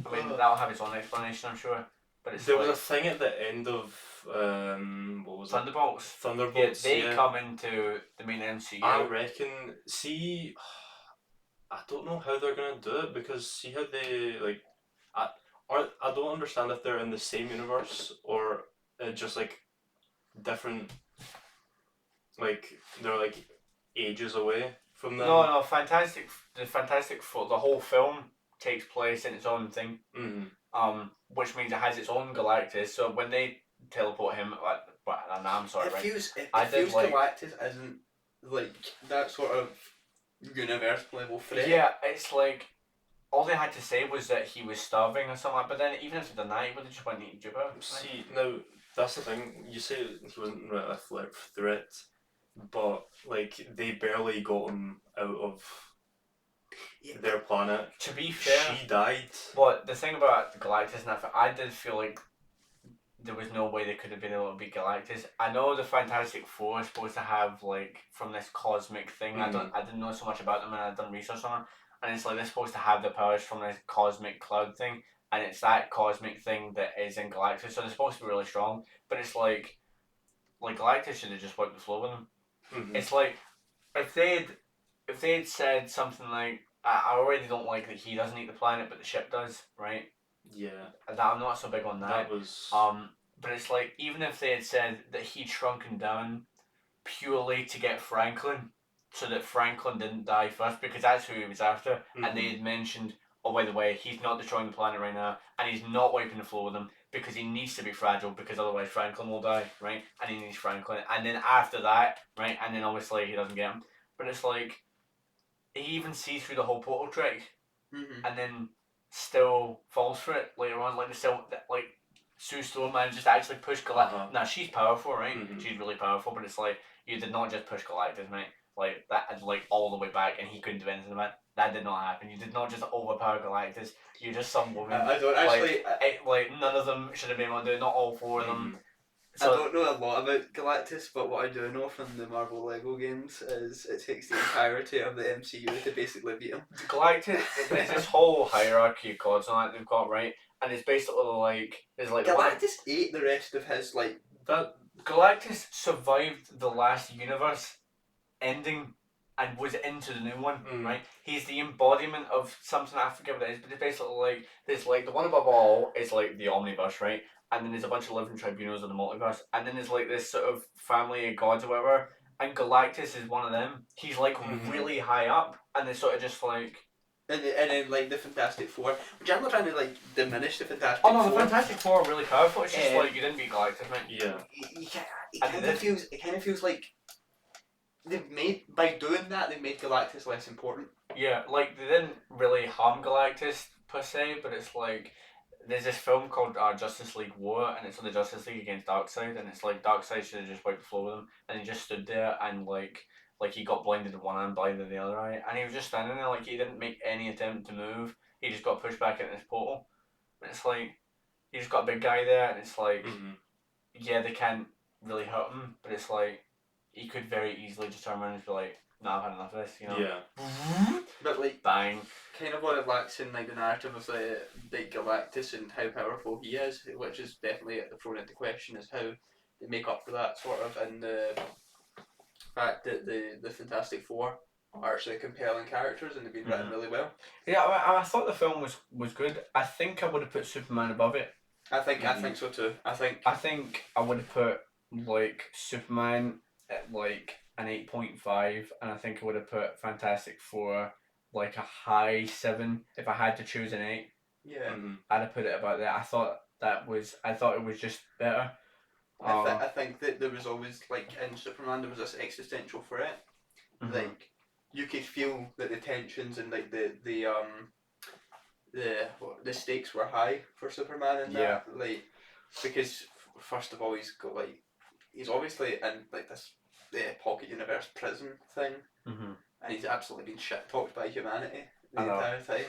I mean, that'll have its own explanation, I'm sure. But there was a thing at the end of what was Thunderbolts. it? Thunderbolts. Yeah, they come into the main MCU. I reckon. See, I don't know how they're gonna do it because see how they like. I don't understand if they're in the same universe or just like different. Like they're like ages away from them. No, the Fantastic Four, the whole film takes place in its own thing. Mm-hmm. Which means it has its own Galactus. So when they teleport him, I'm sorry, it right? feels Galactus isn't like that sort of universe level threat. Yeah, it's like all they had to say was that he was starving or something. But then even if they done that, he would have just went and eaten Jupiter. Right? See, now that's the thing. You say he wasn't really a threat, but like they barely got him out of their planet. To be fair, she died. But the thing about Galactus, I did feel like there was no way they could have been able to beat Galactus. I know the Fantastic Four is supposed to have like from this cosmic thing. I didn't know so much about them, and I'd done research on them. And it's like they're supposed to have the powers from this cosmic cloud thing, and it's that cosmic thing that is in Galactus. So they're supposed to be really strong, but it's like Galactus should have just wiped the floor with them. Mm-hmm. It's like if they'd said something like, I already don't like that he doesn't eat the planet, but the ship does, right? Yeah. I'm not so big on that. That was. But it's like even if they had said that he'd shrunken down purely to get Franklin, so that Franklin didn't die first, because that's who he was after, mm-hmm. and they had mentioned, oh by the way, he's not destroying the planet right now, and he's not wiping the floor with him because he needs to be fragile, because otherwise Franklin will die, right? And he needs Franklin, and then after that, right, and then obviously he doesn't get him. But it's like he even sees through the whole portal trick, mm-hmm. and then still falls for it later on. Like Sue Storm manages to actually push Galactus. Uh-huh. Now she's powerful, right? Mm-hmm. She's really powerful, but it's like you did not just push Galactus, mate. Like that, like all the way back, and he couldn't do anything about it. That did not happen. You did not just overpower Galactus. You're just some woman. I don't actually. Like none of them should have been able to do it. Not all four of them. Mm-hmm. So, I don't know a lot about Galactus, but what I do know from the Marvel Lego games is it takes the entirety of the MCU to basically beat him. Galactus, there's this whole hierarchy of gods on that they've got, right? And it's basically like Galactus ate the rest of his like that. Galactus survived the last universe ending and was into the new one, right? He's the embodiment of something, I forget what it is, but it's basically like there's like the one above all is like the omniverse, right? And then there's a bunch of living tribunals in the multiverse, and then there's like this sort of family of gods or whatever, and Galactus is one of them. He's like really high up, and they're sort of just like. And then like the Fantastic Four, which I'm not trying to like diminish the Fantastic Four. Oh no, the Fantastic Four are really powerful. It's just like you didn't beat Galactus, man. Yeah. It kind of feels like they've made by doing that they've made Galactus less important. Yeah, like they didn't really harm Galactus per se, but it's like. There's this film called Justice League War, and it's on the Justice League against Darkseid, and it's like Darkseid should have just wiped the floor with him, and he just stood there, and like he got blinded in one eye and blinded in the other eye, and he was just standing there, like he didn't make any attempt to move. He just got pushed back into this portal. And it's like you just got a big guy there, and it's like yeah, they can't really hurt him, but it's like he could very easily just turn around and be like, nah, I've had enough of this, you know. Yeah. But like, bang. kind of what it lacks in like the narrative of the Galactus and how powerful he is, which is definitely thrown into question, is how they make up for that sort of, and the fact that the Fantastic Four are actually compelling characters and they've been written really well. Yeah, I thought the film was good. I think I would have put Superman above it. I think so too. I think I would have put like Superman at like an 8.5, and I think I would have put Fantastic Four like a high 7 if I had to choose an 8. Yeah. I'd have put it about that. I thought it was just better. I think that there was always, like, in Superman, there was this existential threat. Like, you could feel that the tensions and like the stakes were high for Superman in that. Like, because first of all, he's obviously in like this pocket universe prison thing, and he's absolutely been shit talked by humanity the entire time.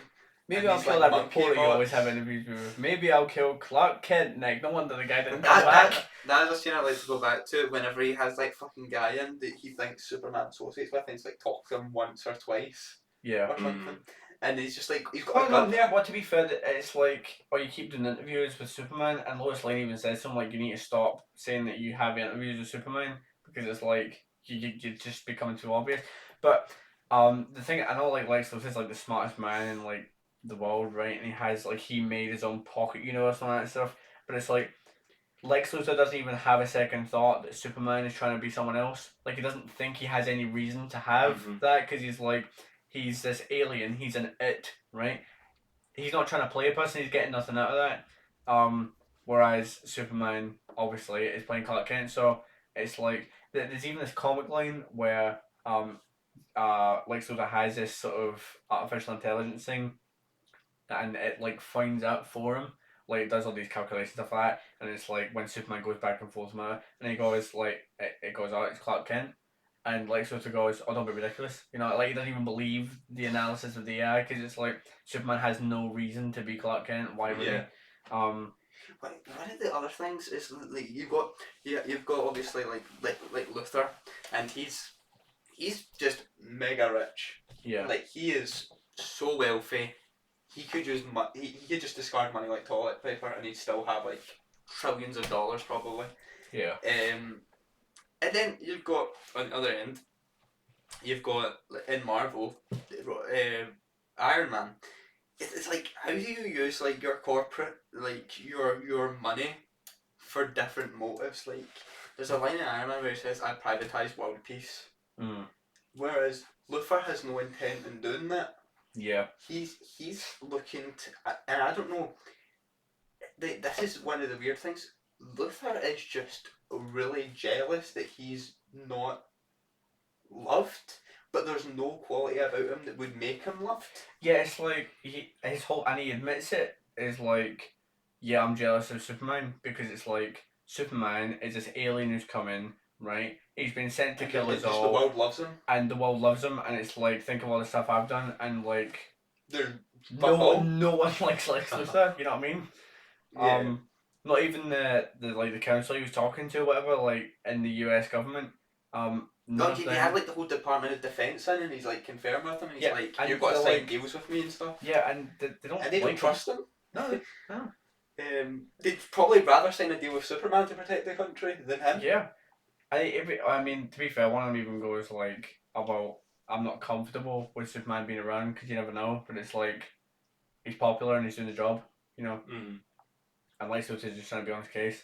Maybe I'll kill that reporter you always have interviews with. Maybe I'll kill Clark Kent, Nick. No wonder the guy didn't come back. That's a scene I like to go back to whenever he has like fucking guy in that he thinks Superman associates with, and he's like talks to him once or twice. Yeah. Or something. And he's just like, he's got a gun there. Well, to be fair, it's like, you keep doing interviews with Superman, and Lois Lane even says something like, you need to stop saying that you have interviews with Superman, because it's like, you're just becoming too obvious. But the thing, I know like Lex Luthor is like the smartest man in like the world, right? And he has like, he made his own pocket universe and all that stuff. But it's like, Lex Luthor doesn't even have a second thought that Superman is trying to be someone else. Like, he doesn't think he has any reason to have that, because he's like, he's this alien, he's an it, right? He's not trying to play a person, he's getting nothing out of that. Whereas Superman, obviously, is playing Clark Kent, so it's like, there's even this comic line where Lex Luthor has this sort of artificial intelligence thing, and it like finds out for him, like it does all these calculations stuff like that, and it's like when Superman goes back and forth and he goes like it goes out, it's Clark Kent, and Lex Luthor goes, oh, don't be ridiculous, you know, like he doesn't even believe the analysis of the AI, because it's like Superman has no reason to be Clark Kent. Why would he? One of the other things is like you've got obviously like Luthor, and he's just mega rich. Yeah. Like, he is so wealthy. He could use he could just discard money like toilet paper, and he'd still have like trillions of dollars probably. Yeah. And then you've got on the other end, you've got in Marvel, Iron Man. It's like, how do you use like your corporate, like your money for different motives? Like, there's a line in Iron Man where he says, "I privatise world peace." Whereas Luthor has no intent in doing that. Yeah. He's looking to, and I don't know. This is one of the weird things. Luthor is just really jealous that he's not loved, but there's no quality about him that would make him loved. Yeah, it's like his whole, and he admits it, is like, yeah, I'm jealous of Superman, because it's like Superman is this alien who's come in, right? He's been sent to kill us all. The world loves him. And the world loves him, and it's like, think of all the stuff I've done, and like, no one likes Lex Luthor, you know what I mean? Yeah. Not even the council he was talking to, whatever, like in the US government. No, he had like the whole Department of Defense in, and he's like confirmed with him, and he's like, you've got to sign deals with me and stuff. Yeah, and they don't. And they don't trust him. No. They'd probably rather sign a deal with Superman to protect the country than him. Yeah. I mean, to be fair, one of them even goes like about, I'm not comfortable with Superman being around, because you never know, but it's like, he's popular and he's doing the job, you know. And Lex Luthor is just trying to be on his case,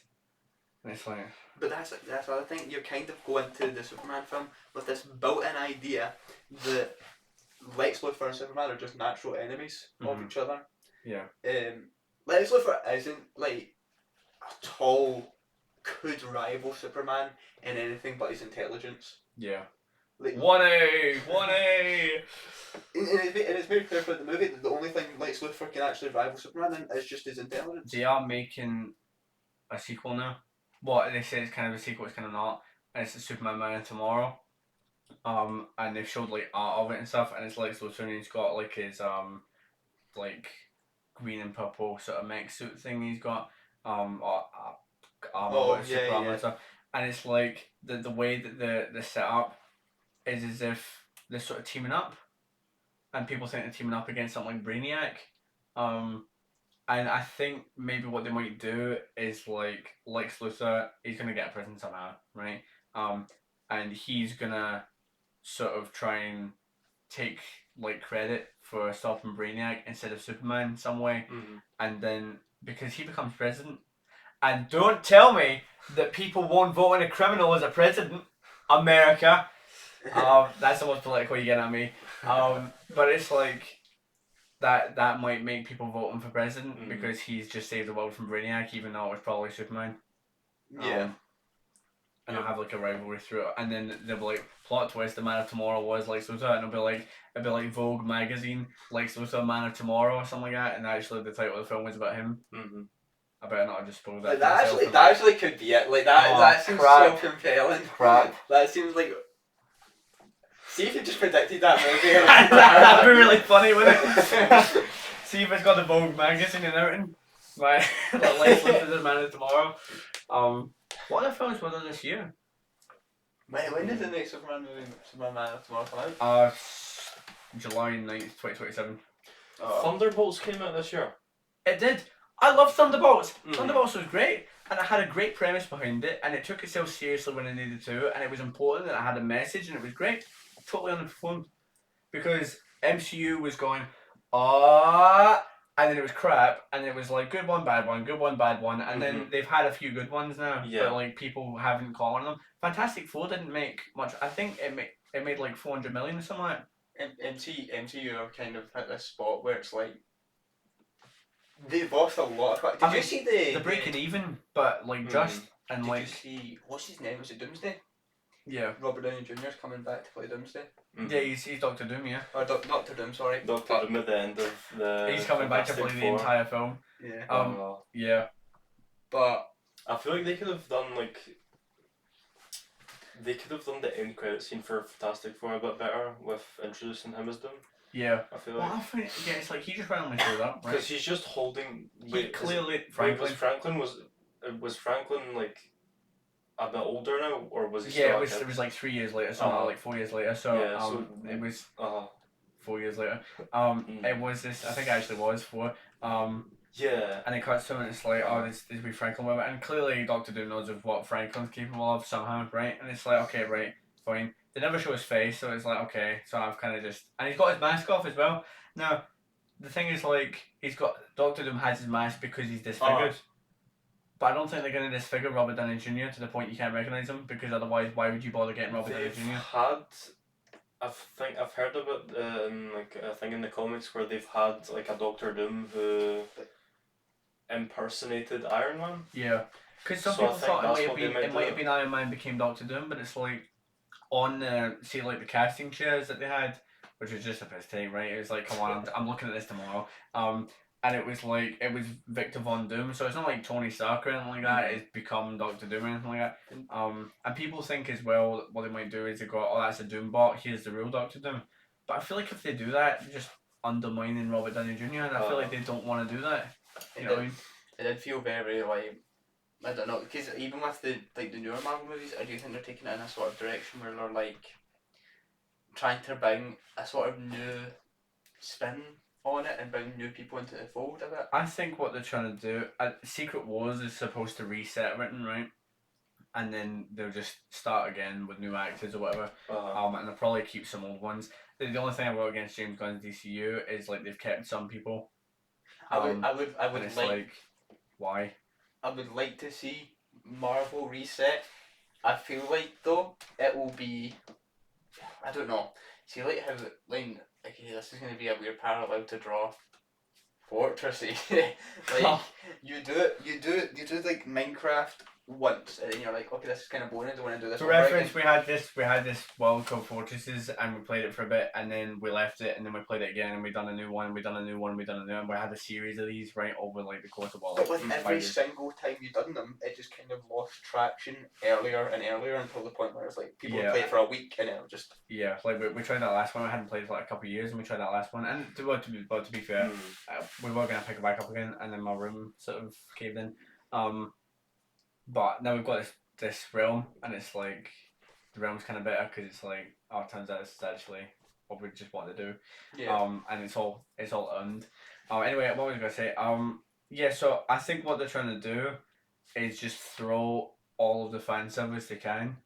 and it's like. But that's the other thing. You kind of go into the Superman film with this built-in idea that Lex Luthor and Superman are just natural enemies of each other. Yeah. Lex Luthor isn't like at all could rival Superman in anything but his intelligence. Yeah. Like, 1A! And it's very clear for the movie that the only thing Lex Luthor can actually rival Superman in is just his intelligence. They are making a sequel now. Well, they say it's kind of a sequel, it's kind of not. And it's Superman Man of Tomorrow. And they've showed like art of it and stuff, and it's Lex Luthor, and he's got like his like green and purple sort of mech suit thing he's got. Armor and stuff. And it's like the way that the setup is as if they're sort of teaming up, and people think they're teaming up against something like Brainiac. And I think maybe what they might do is like Lex Luthor, he's gonna get a prison somehow, right? And he's gonna sort of try and take like credit for stopping Brainiac instead of Superman in some way, and then because he becomes president, and don't tell me that people won't vote in a criminal as a president, America. That's the most political you get at me. But it's like that might make people vote him for president because he's just saved the world from Brainiac, even though it was probably Superman. Yeah. And I'll have like a rivalry through it, and then they'll be like, plot twist: the Man of Tomorrow was Lex Luthor, and it'll be like Vogue magazine, Lex Luthor, Man of Tomorrow, or something like that, and actually the title of the film was about him. I better not have just spoiled that. Like that actually could be it. Like that seems so compelling. Crap. That seems like. See if you just predicted that movie. That'd be really funny, wouldn't it? See if it's got the Vogue magazine and everything. Right, like Lex Luthor, the Man of Tomorrow. What other films were there this year? When did the next Superman movie, Superman Man of Tomorrow come out? July 9th, 2027. Thunderbolts came out this year. It did. I love Thunderbolts. Thunderbolts was great, and it had a great premise behind it, and it took itself seriously when it needed to, and it was important, and it had a message, and it was great. Totally underperformed. Because MCU was going, and then it was crap, and it was like good one, bad one, good one, bad one, and then they've had a few good ones now, but like people haven't caught on them. Fantastic Four didn't make much. I think it made like 400 million or something like that. MCU are kind of at this spot where it's like they've lost a lot of. Did you see the breaking even, but like just and did like. Did you see what's his name? Was it Doomsday? Yeah. Robert Downey Jr. is coming back to play Doomsday. Yeah, he's Doctor Doom, yeah. Or Doctor Doom, sorry. Doctor Doom at the end of the. He's coming back to play the entire film. Yeah. Yeah. But I feel like they could have done the end credit scene for Fantastic Four a bit better with introducing him as Doom. Yeah. I feel like. I think it's like he just randomly showed up, right? Because he's just holding. Franklin. Was Franklin like a bit older now, or was he? Yeah, still it was like 3 years later, something like 4 years later. So it was 4 years later. It was this. I think it actually was 4. Yeah. And it cuts to him, and it's like, this will be Franklin with it, and clearly Doctor Doom knows of what Franklin's capable of somehow, right? And it's like, okay, right, fine. They never show his face, so it's like, okay. So I've kind of just, and he's got his mask off as well. Now, the thing is, like, Doctor Doom has his mask because he's disfigured. But I don't think they're going to disfigure Robert Downey Jr. to the point you can't recognise him, because otherwise, why would you bother getting Robert Downey Jr.? I've heard about like a thing in the comics where they've had like a Doctor Doom who impersonated Iron Man. Yeah, because some people thought it might have been Iron Man became Doctor Doom, but it's like on see like the casting chairs that they had, which was just a piss take, right? It was like, come on, I'm looking at this tomorrow. And it was Victor Von Doom, so it's not like Tony Stark or anything like that. It's become Doctor Doom or anything like that. And people think as well what they might do is they go, that's a Doom bot. Here's the real Doctor Doom. But I feel like if they do that, they're just undermining Robert Downey Jr. And I feel like they don't want to do that. You know what I mean? It did feel very like, I don't know, because even with the newer Marvel movies, I do think they're taking it in a sort of direction where they're like trying to bring a sort of new spin on it and bring new people into the fold of it. I think what they're trying to do, Secret Wars is supposed to reset everything, right? And then they'll just start again with new actors or whatever. And they'll probably keep some old ones. The only thing I wrote against James Gunn's DCU is like they've kept some people. I would it's like why? I would like to see Marvel reset. I feel like though it will be, I don't know. See, like how like okay, this is gonna be a weird parallel to draw. Fortressy, like you do like Minecraft once, and then you're like, okay, this is kind of boring. I don't want to do this. For reference, we had this world called Fortresses, and we played it for a bit, and then we left it, and then we played it again, and we done a new one, and we done a new one, and we done a new one. We had a series of these right over like the course of what. But with every single time you done them, it just kind of lost traction earlier and earlier until the point where it's like people would play it for a week, and it'll just. Yeah, like we tried that last one. We hadn't played for like a couple of years, and we tried that last one. And to be fair, we were gonna pick it back up again, and then my room sort of caved in. But now we've got this realm, and it's like the realm's kind of better because it's like oh, it turns out this is actually what we just want to do. Yeah. And it's all earned. Anyway, what was I gonna say? Yeah. So I think what they're trying to do is just throw all of the fan service they can,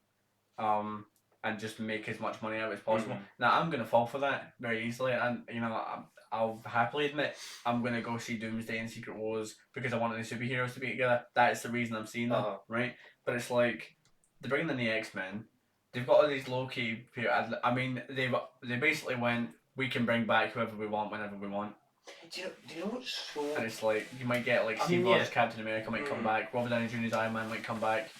and just make as much money out as possible. Now I'm gonna fall for that very easily, and I'll happily admit I'm gonna go see Doomsday and Secret Wars because I wanted the superheroes to be together. That's the reason I'm seeing them, right? But it's like they're bringing in the X-Men. They've got all these low key. I mean, they basically went. We can bring back whoever we want whenever we want. Do you know what's so? And it's like you might get like Steve Rogers, Captain America might come back. Robert Downey Jr.'s Iron Man might come back.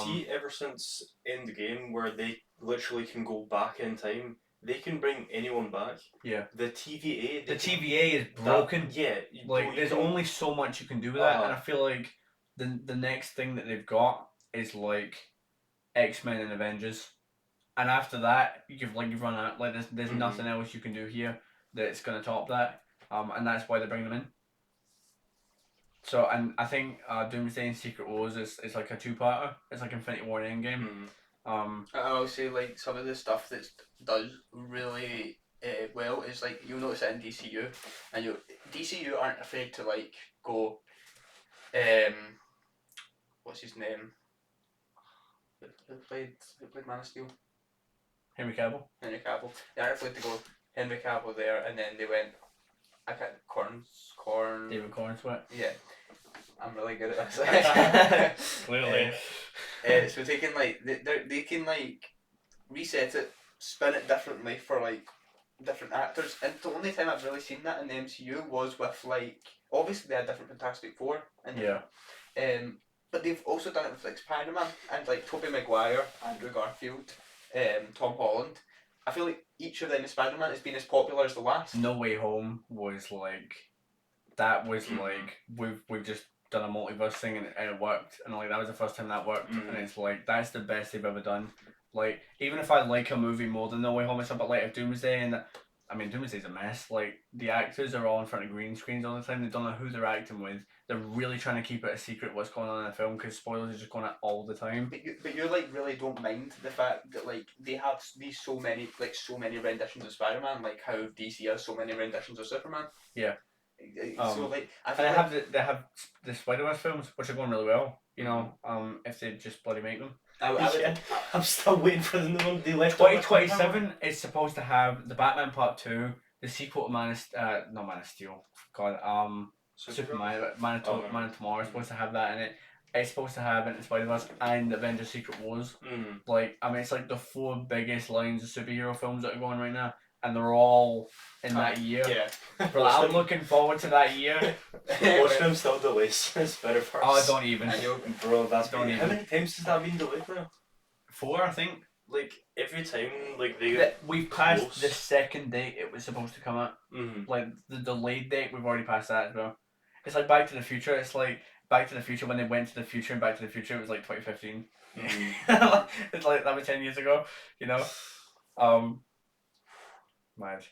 See, ever since Endgame, where they literally can go back in time, they can bring anyone back. Yeah. The TVA. The TVA is broken. Like there's only so much you can do with that, and I feel like the next thing that they've got is like X-Men and Avengers, and after that you've run out. Like there's nothing else you can do here that's gonna top that. And that's why they bring them in. So, and I think Doomsday and Secret Wars is like a two-parter. It's like Infinity War and Endgame. I'll say like some of the stuff that does really well is like you'll notice it in DCU, and DCU aren't afraid to like go, what's his name? Who played Man of Steel? Henry Cavill. They aren't afraid to go Henry Cavill there, and then they went. I can't Corn. David Cornsweet. Yeah, I'm really good at this. Clearly. So they can like they can like reset it, spin it differently for like different actors. And the only time I've really seen that in the MCU was with like obviously they had different Fantastic Four and but they've also done it with like Spider-Man and like Tobey Maguire, Andrew Garfield, Tom Holland. I feel like each of them in Spider-Man has been as popular as the last. No Way Home was like that was like we've just done a multiverse thing and it worked, and like that was the first time that worked, and it's like that's the best they've ever done. Like even if I like a movie more than No Way Home, it's a bit like Doomsday, and I mean Doomsday's a mess. Like the actors are all in front of green screens all the time. They don't know who they're acting with. They're really trying to keep it a secret what's going on in the film because spoilers are just going out all the time. But you like really don't mind the fact that like they have these so many renditions of Spider-Man, like how DC has so many renditions of Superman. Yeah. So like they have the Spider-Man films which are going really well. You know, if they just bloody make them. I'm still waiting for the new one. 2027 is supposed to have the Batman Part 2, the sequel to Man of Steel. God, Superman, Man of Tomorrow is supposed to have that in it. It's supposed to have Into Spider-Verse and Avengers Secret Wars. Like, I mean, it's like the 4 biggest lines of superhero films that are going right now, and they're all in that year. Yeah. Bro, I'm looking forward to that year. Most of them still delays. Spider-Verse. Oh, don't even. Bro, that's don't even. How many times has that been delayed now? 4, I think. Like every time, like they get we've passed the second date it was supposed to come out. Like the delayed date, we've already passed that as well. It's like Back to the Future. It's like Back to the Future when they went to the future, and Back to the Future it was like 2015. It's like that was 10 years ago. You know, mad.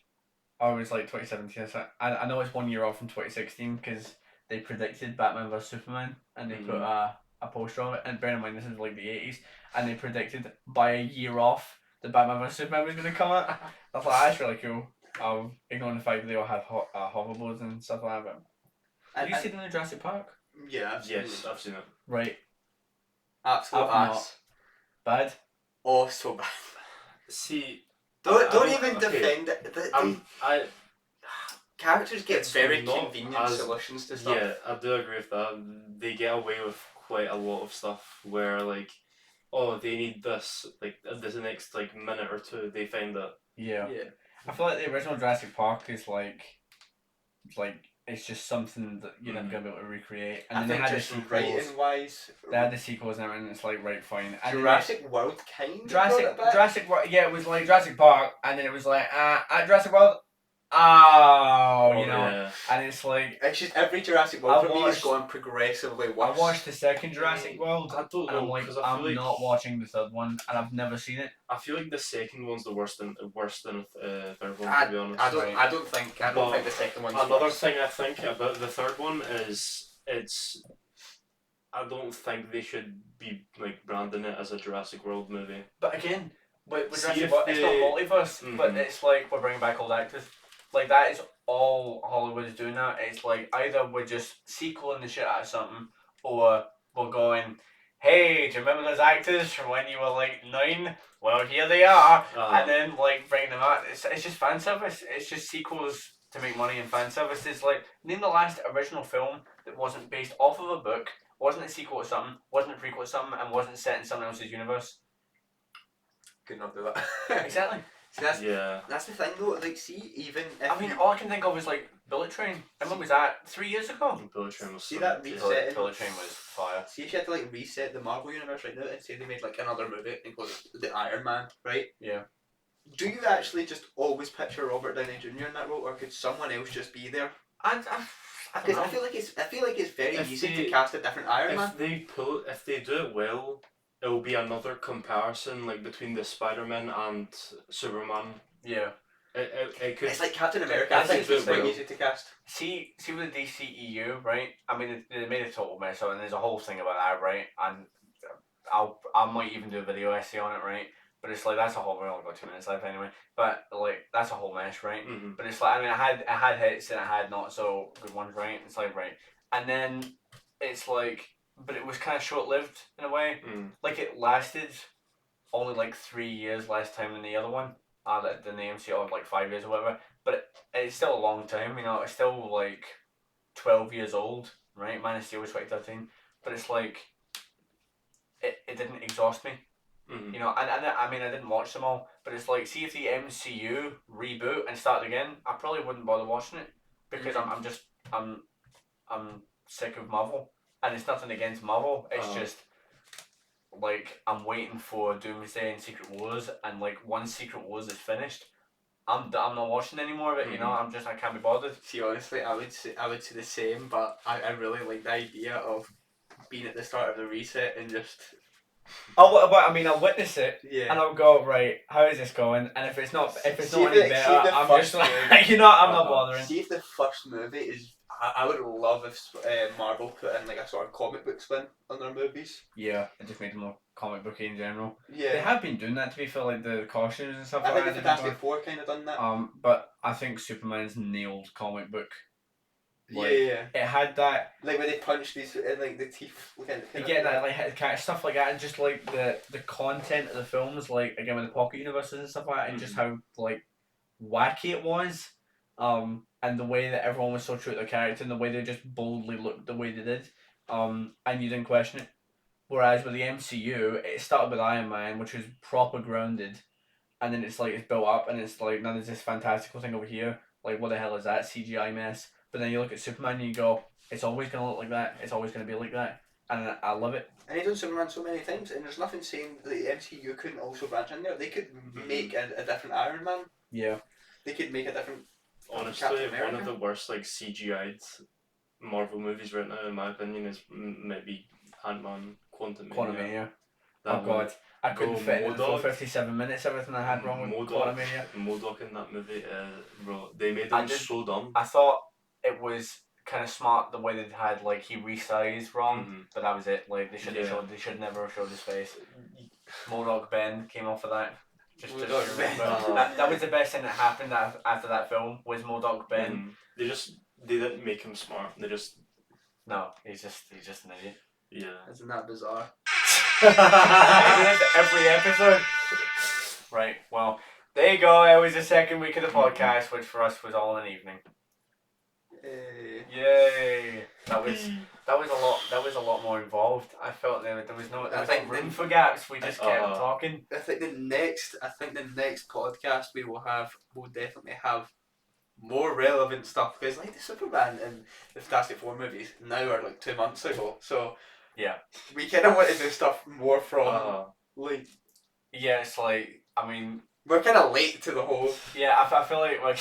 Oh, it was like 2017. So I know it's 1 year off from 2016 because they predicted Batman vs Superman and they put a poster on it. And bear in mind this is like the 80s, and they predicted by a year off that Batman vs Superman was going to come out. I thought that's really cool. Ignoring the fact that they all have hoverboards and stuff like that. Have you seen it in Jurassic Park? Yeah, yes, I've seen it. Right. Absolute ass. Bad? Oh, so bad. See, don't even defend it. Characters get very convenient solutions to stuff. Yeah, I do agree with that. They get away with quite a lot of stuff where like, oh, they need this, like this next like minute or two, they find it. Yeah. I feel like the original Jurassic Park is like it's just something that you're never gonna be able to recreate. And I then think they had just the sequels. writing wise, they had the sequels and everything. It's like right, fine. And Jurassic World kind of Jurassic World. Yeah, it was like Jurassic Park, and then it was like at Jurassic World. You know, yeah. And it's like it's just every Jurassic World for me is going progressively worse. I watched the second Jurassic World, I don't know, and I'm like, I'm not watching the third one, and I've never seen it. I feel like the second one's the worst than the third one. To be honest, I don't think the second one's another worse. thing I think about the third one is I don't think they should be like branding it as a Jurassic World movie. But again, But with Jurassic World, it's not multiverse, but it's like we're bringing back old actors. Like that is all Hollywood is doing now. It's like either we're just sequeling the shit out of something, or we're going, hey, do you remember those actors from when you were like 9? Well, here they are, and then like bringing them out. It's just fan service. It's just sequels to make money, and fan service is like name the last original film that wasn't based off of a book, wasn't a sequel to something, wasn't a prequel to something, and wasn't set in someone else's universe. Could not do that. Exactly. See, that's the thing though. Like, see, even if I mean, all I can think of is like Bullet Train. And when was that? 3 years ago. Bullet Train was. See that reset. Bullet Train was fire. See if you had to like reset the Marvel universe right now and say they made like another movie and call it the Iron Man, right? Yeah. Do you actually just always picture Robert Downey Jr. in that role, or could someone else just be there? I feel like it's very easy to cast a different Iron Man. If they do it well, it will be another comparison like between the Spider-Man and Superman. Yeah. It could. It's like Captain America. I think it's quite easy to cast. See with the DCEU, right? I mean, they made a total mess of it, and there's a whole thing about that, right? And I might even do a video essay on it, right? But it's like that's a whole. We've only got 2 minutes left anyway. But like that's a whole mess, right? Mm-hmm. But it's like I mean, I had hits and I had not so good ones, right? It's like right, and then it's like, but it was kind of short lived in a way. Like it lasted only like 3 years less time than the other one. Than the MCU, like 5 years or whatever, but it's still a long time, you know. It's still like 12 years old, right? Man of Steel was 2013, but it's like it didn't exhaust me, you know. And I mean I didn't watch them all, but it's like see if the MCU reboot and start again, I probably wouldn't bother watching it because I'm sick of Marvel, and it's nothing against Marvel. It's just. Like I'm waiting for Doomsday and Secret Wars, and like once Secret Wars is finished, I'm not watching any more of it. You know, I can't be bothered. See, honestly, I would say the same, but I really like the idea of being at the start of the reset and just. I'll witness it, yeah, and I'll go right. How is this going? And if it's not any better, I'm just like, I'm not bothering. See if the first movie is. I would love if Marvel put in like a sort of comic book spin on their movies. Yeah, it just made them more comic booky in general. Yeah, they have been doing that to be fair, like the costumes and stuff. I think the Fantastic Four kind of done that. But I think Superman's nailed comic book. Like, yeah, it had that like when they punch these in like the teeth. That like kind of stuff like that, and just like the content of the films, like again with the pocket universes and stuff like that, and just how like wacky it was. And the way that everyone was so true to their character, and the way they just boldly looked the way they did, and you didn't question it. Whereas with the MCU, it started with Iron Man, which was proper grounded, and then it's built up, and it's like now there's this fantastical thing over here. Like what the hell is that CGI mess? But then you look at Superman and you go, it's always gonna look like that. It's always gonna be like that, and I love it. And he's done Superman so many times, and there's nothing saying that the MCU couldn't also branch in there. They could make a different Iron Man. Yeah. They could make a different. Honestly, one of the worst like CGI'd Marvel movies right now, in my opinion, is maybe Ant-Man, Quantumania. Oh god, I couldn't fit in for 57 minutes. Everything I had wrong with Quantumania. MODOK in that movie, bro, they made him so dumb. I thought it was kind of smart the way they had like he resized wrong, but that was it. Like they should never have showed his face. MODOK Ben came off of that. Just that was the best thing that happened after that film was MODOK Ben. They didn't make him smart. No, he's just an idiot. Yeah, isn't that bizarre? Every episode. Right. Well, there you go. It was the second week of the podcast, which for us was all in an evening. Yay! That was a lot more involved. I felt there was no room for gaps. We just kept talking. I think the next podcast we'll definitely have more relevant stuff, because like the Superman and the Fantastic Four movies now are like 2 months ago. So yeah, we kind of want to do stuff more from like. Yeah, it's like I mean. We're kind of late to the whole. Yeah, I feel like we're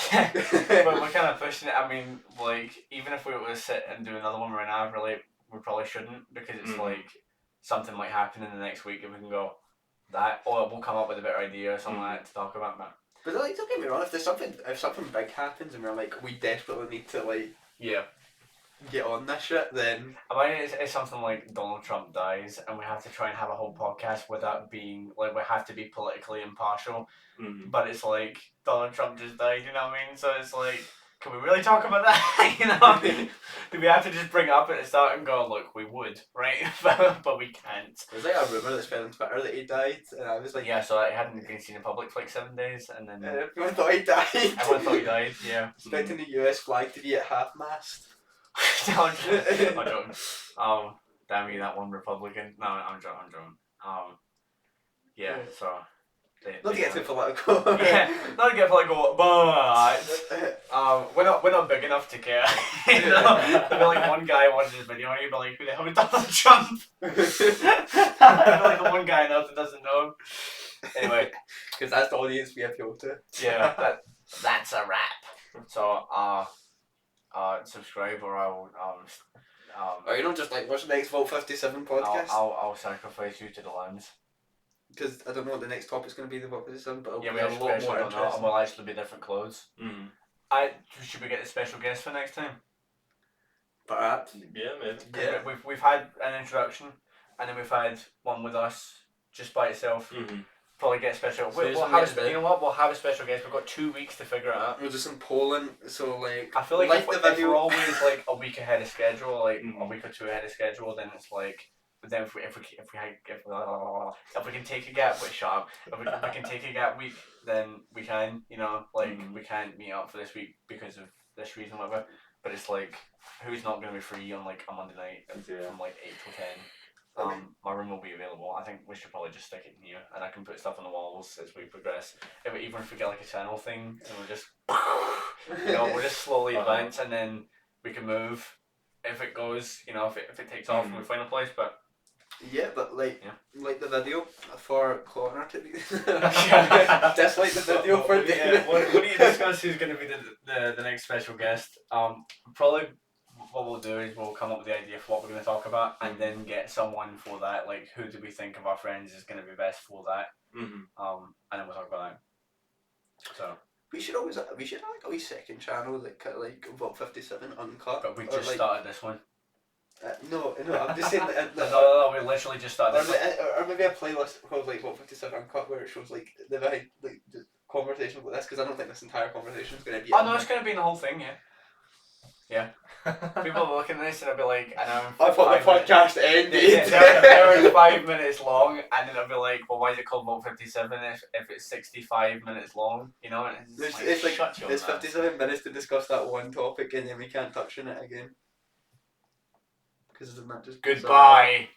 kind of pushing it. I mean, like even if we were to sit and do another one right now, we probably shouldn't, because it's like something might happen in the next week and we can go that, or we'll come up with a better idea or something like that to talk about. But like, don't get me wrong. If something big happens and we're like, we desperately need to like get on this shit, then I mean, it's something like Donald Trump dies, and we have to try and have a whole podcast without being like we have to be politically impartial. But it's like Donald Trump just died, you know what I mean? So it's like, can we really talk about that? You know, do we have to just bring it up at the start and go, look, we would, right? but we can't. There's like a rumor that spread on Twitter that he died, and I was like, yeah. So I hadn't been seen in public for like 7 days, and then everyone thought he died. Everyone thought he died. Yeah. Expecting the US flag to be at half-mast. I'm joking. Damn you, that one Republican. No, I'm joking. Yeah. So. Not to get too political. Yeah, not to get political, but we're not big enough to care. You know, there'll be like one guy watching this video and he'll be like, "Who the hell is Donald Trump?" There'll be like the one guy enough that doesn't know. Anyway, because that's the audience we appeal to. Yeah, that's a wrap. So subscribe or I'll or you know, just like watch the next Vault 57 podcast. I'll sacrifice you to the lambs. Because I don't know what the next topic's going to be the Vault 57, but it'll yeah, be we a have lot special more on that, interesting. and we'll actually be different clothes. Should we get a special guest for next time? Perhaps. Yeah, maybe. Yeah. We've had an introduction, and then we've had one with us just by itself. Probably get a special. We'll have you know what? We'll have a special guest. We've got 2 weeks to figure it out. We're just in Poland, so like. I feel like if video. we're always like a week ahead of schedule, like a week or two ahead of schedule, then it's like. But then if we can take a gap, shut up. If we can take a gap week, then we can. You know, like we can't meet up for this week because of this reason, whatever. But it's like, who's not going to be free on like a Monday night from like 8 till 10? My room will be available. I think we should probably just stick it in here, and I can put stuff on the walls as we progress. Even if we get like a channel thing, and we'll just, we'll just slowly advance, and then we can move if it goes, if it takes off and we find a place. But yeah, but like the video for Connor to be dislike the video for David. What do you discuss? Who's going to be the next special guest? Probably. What we'll do is we'll come up with the idea for what we're going to talk about, and then get someone for that. Like, who do we think of our friends is going to be best for that? And then we'll talk about that. So we should have like a wee second channel that like Vault 57 uncut. But we just started this one. No, I'm just saying that. No, we literally just started. Or maybe a playlist called like Vault 57 uncut where it shows like the very like the conversation about this, because I don't think this entire conversation is going to be. Oh no, it's going to be in the whole thing, yeah. Yeah. People will look at this and I'll be like, I thought the podcast ended. They're 5 minutes long, and then I'll be like, well, why is it called Vault 57 if it's 65 minutes long? You know, and it's like it's 57 minutes to discuss that one topic, and then we can't touch on it again. Because isn't that just goodbye?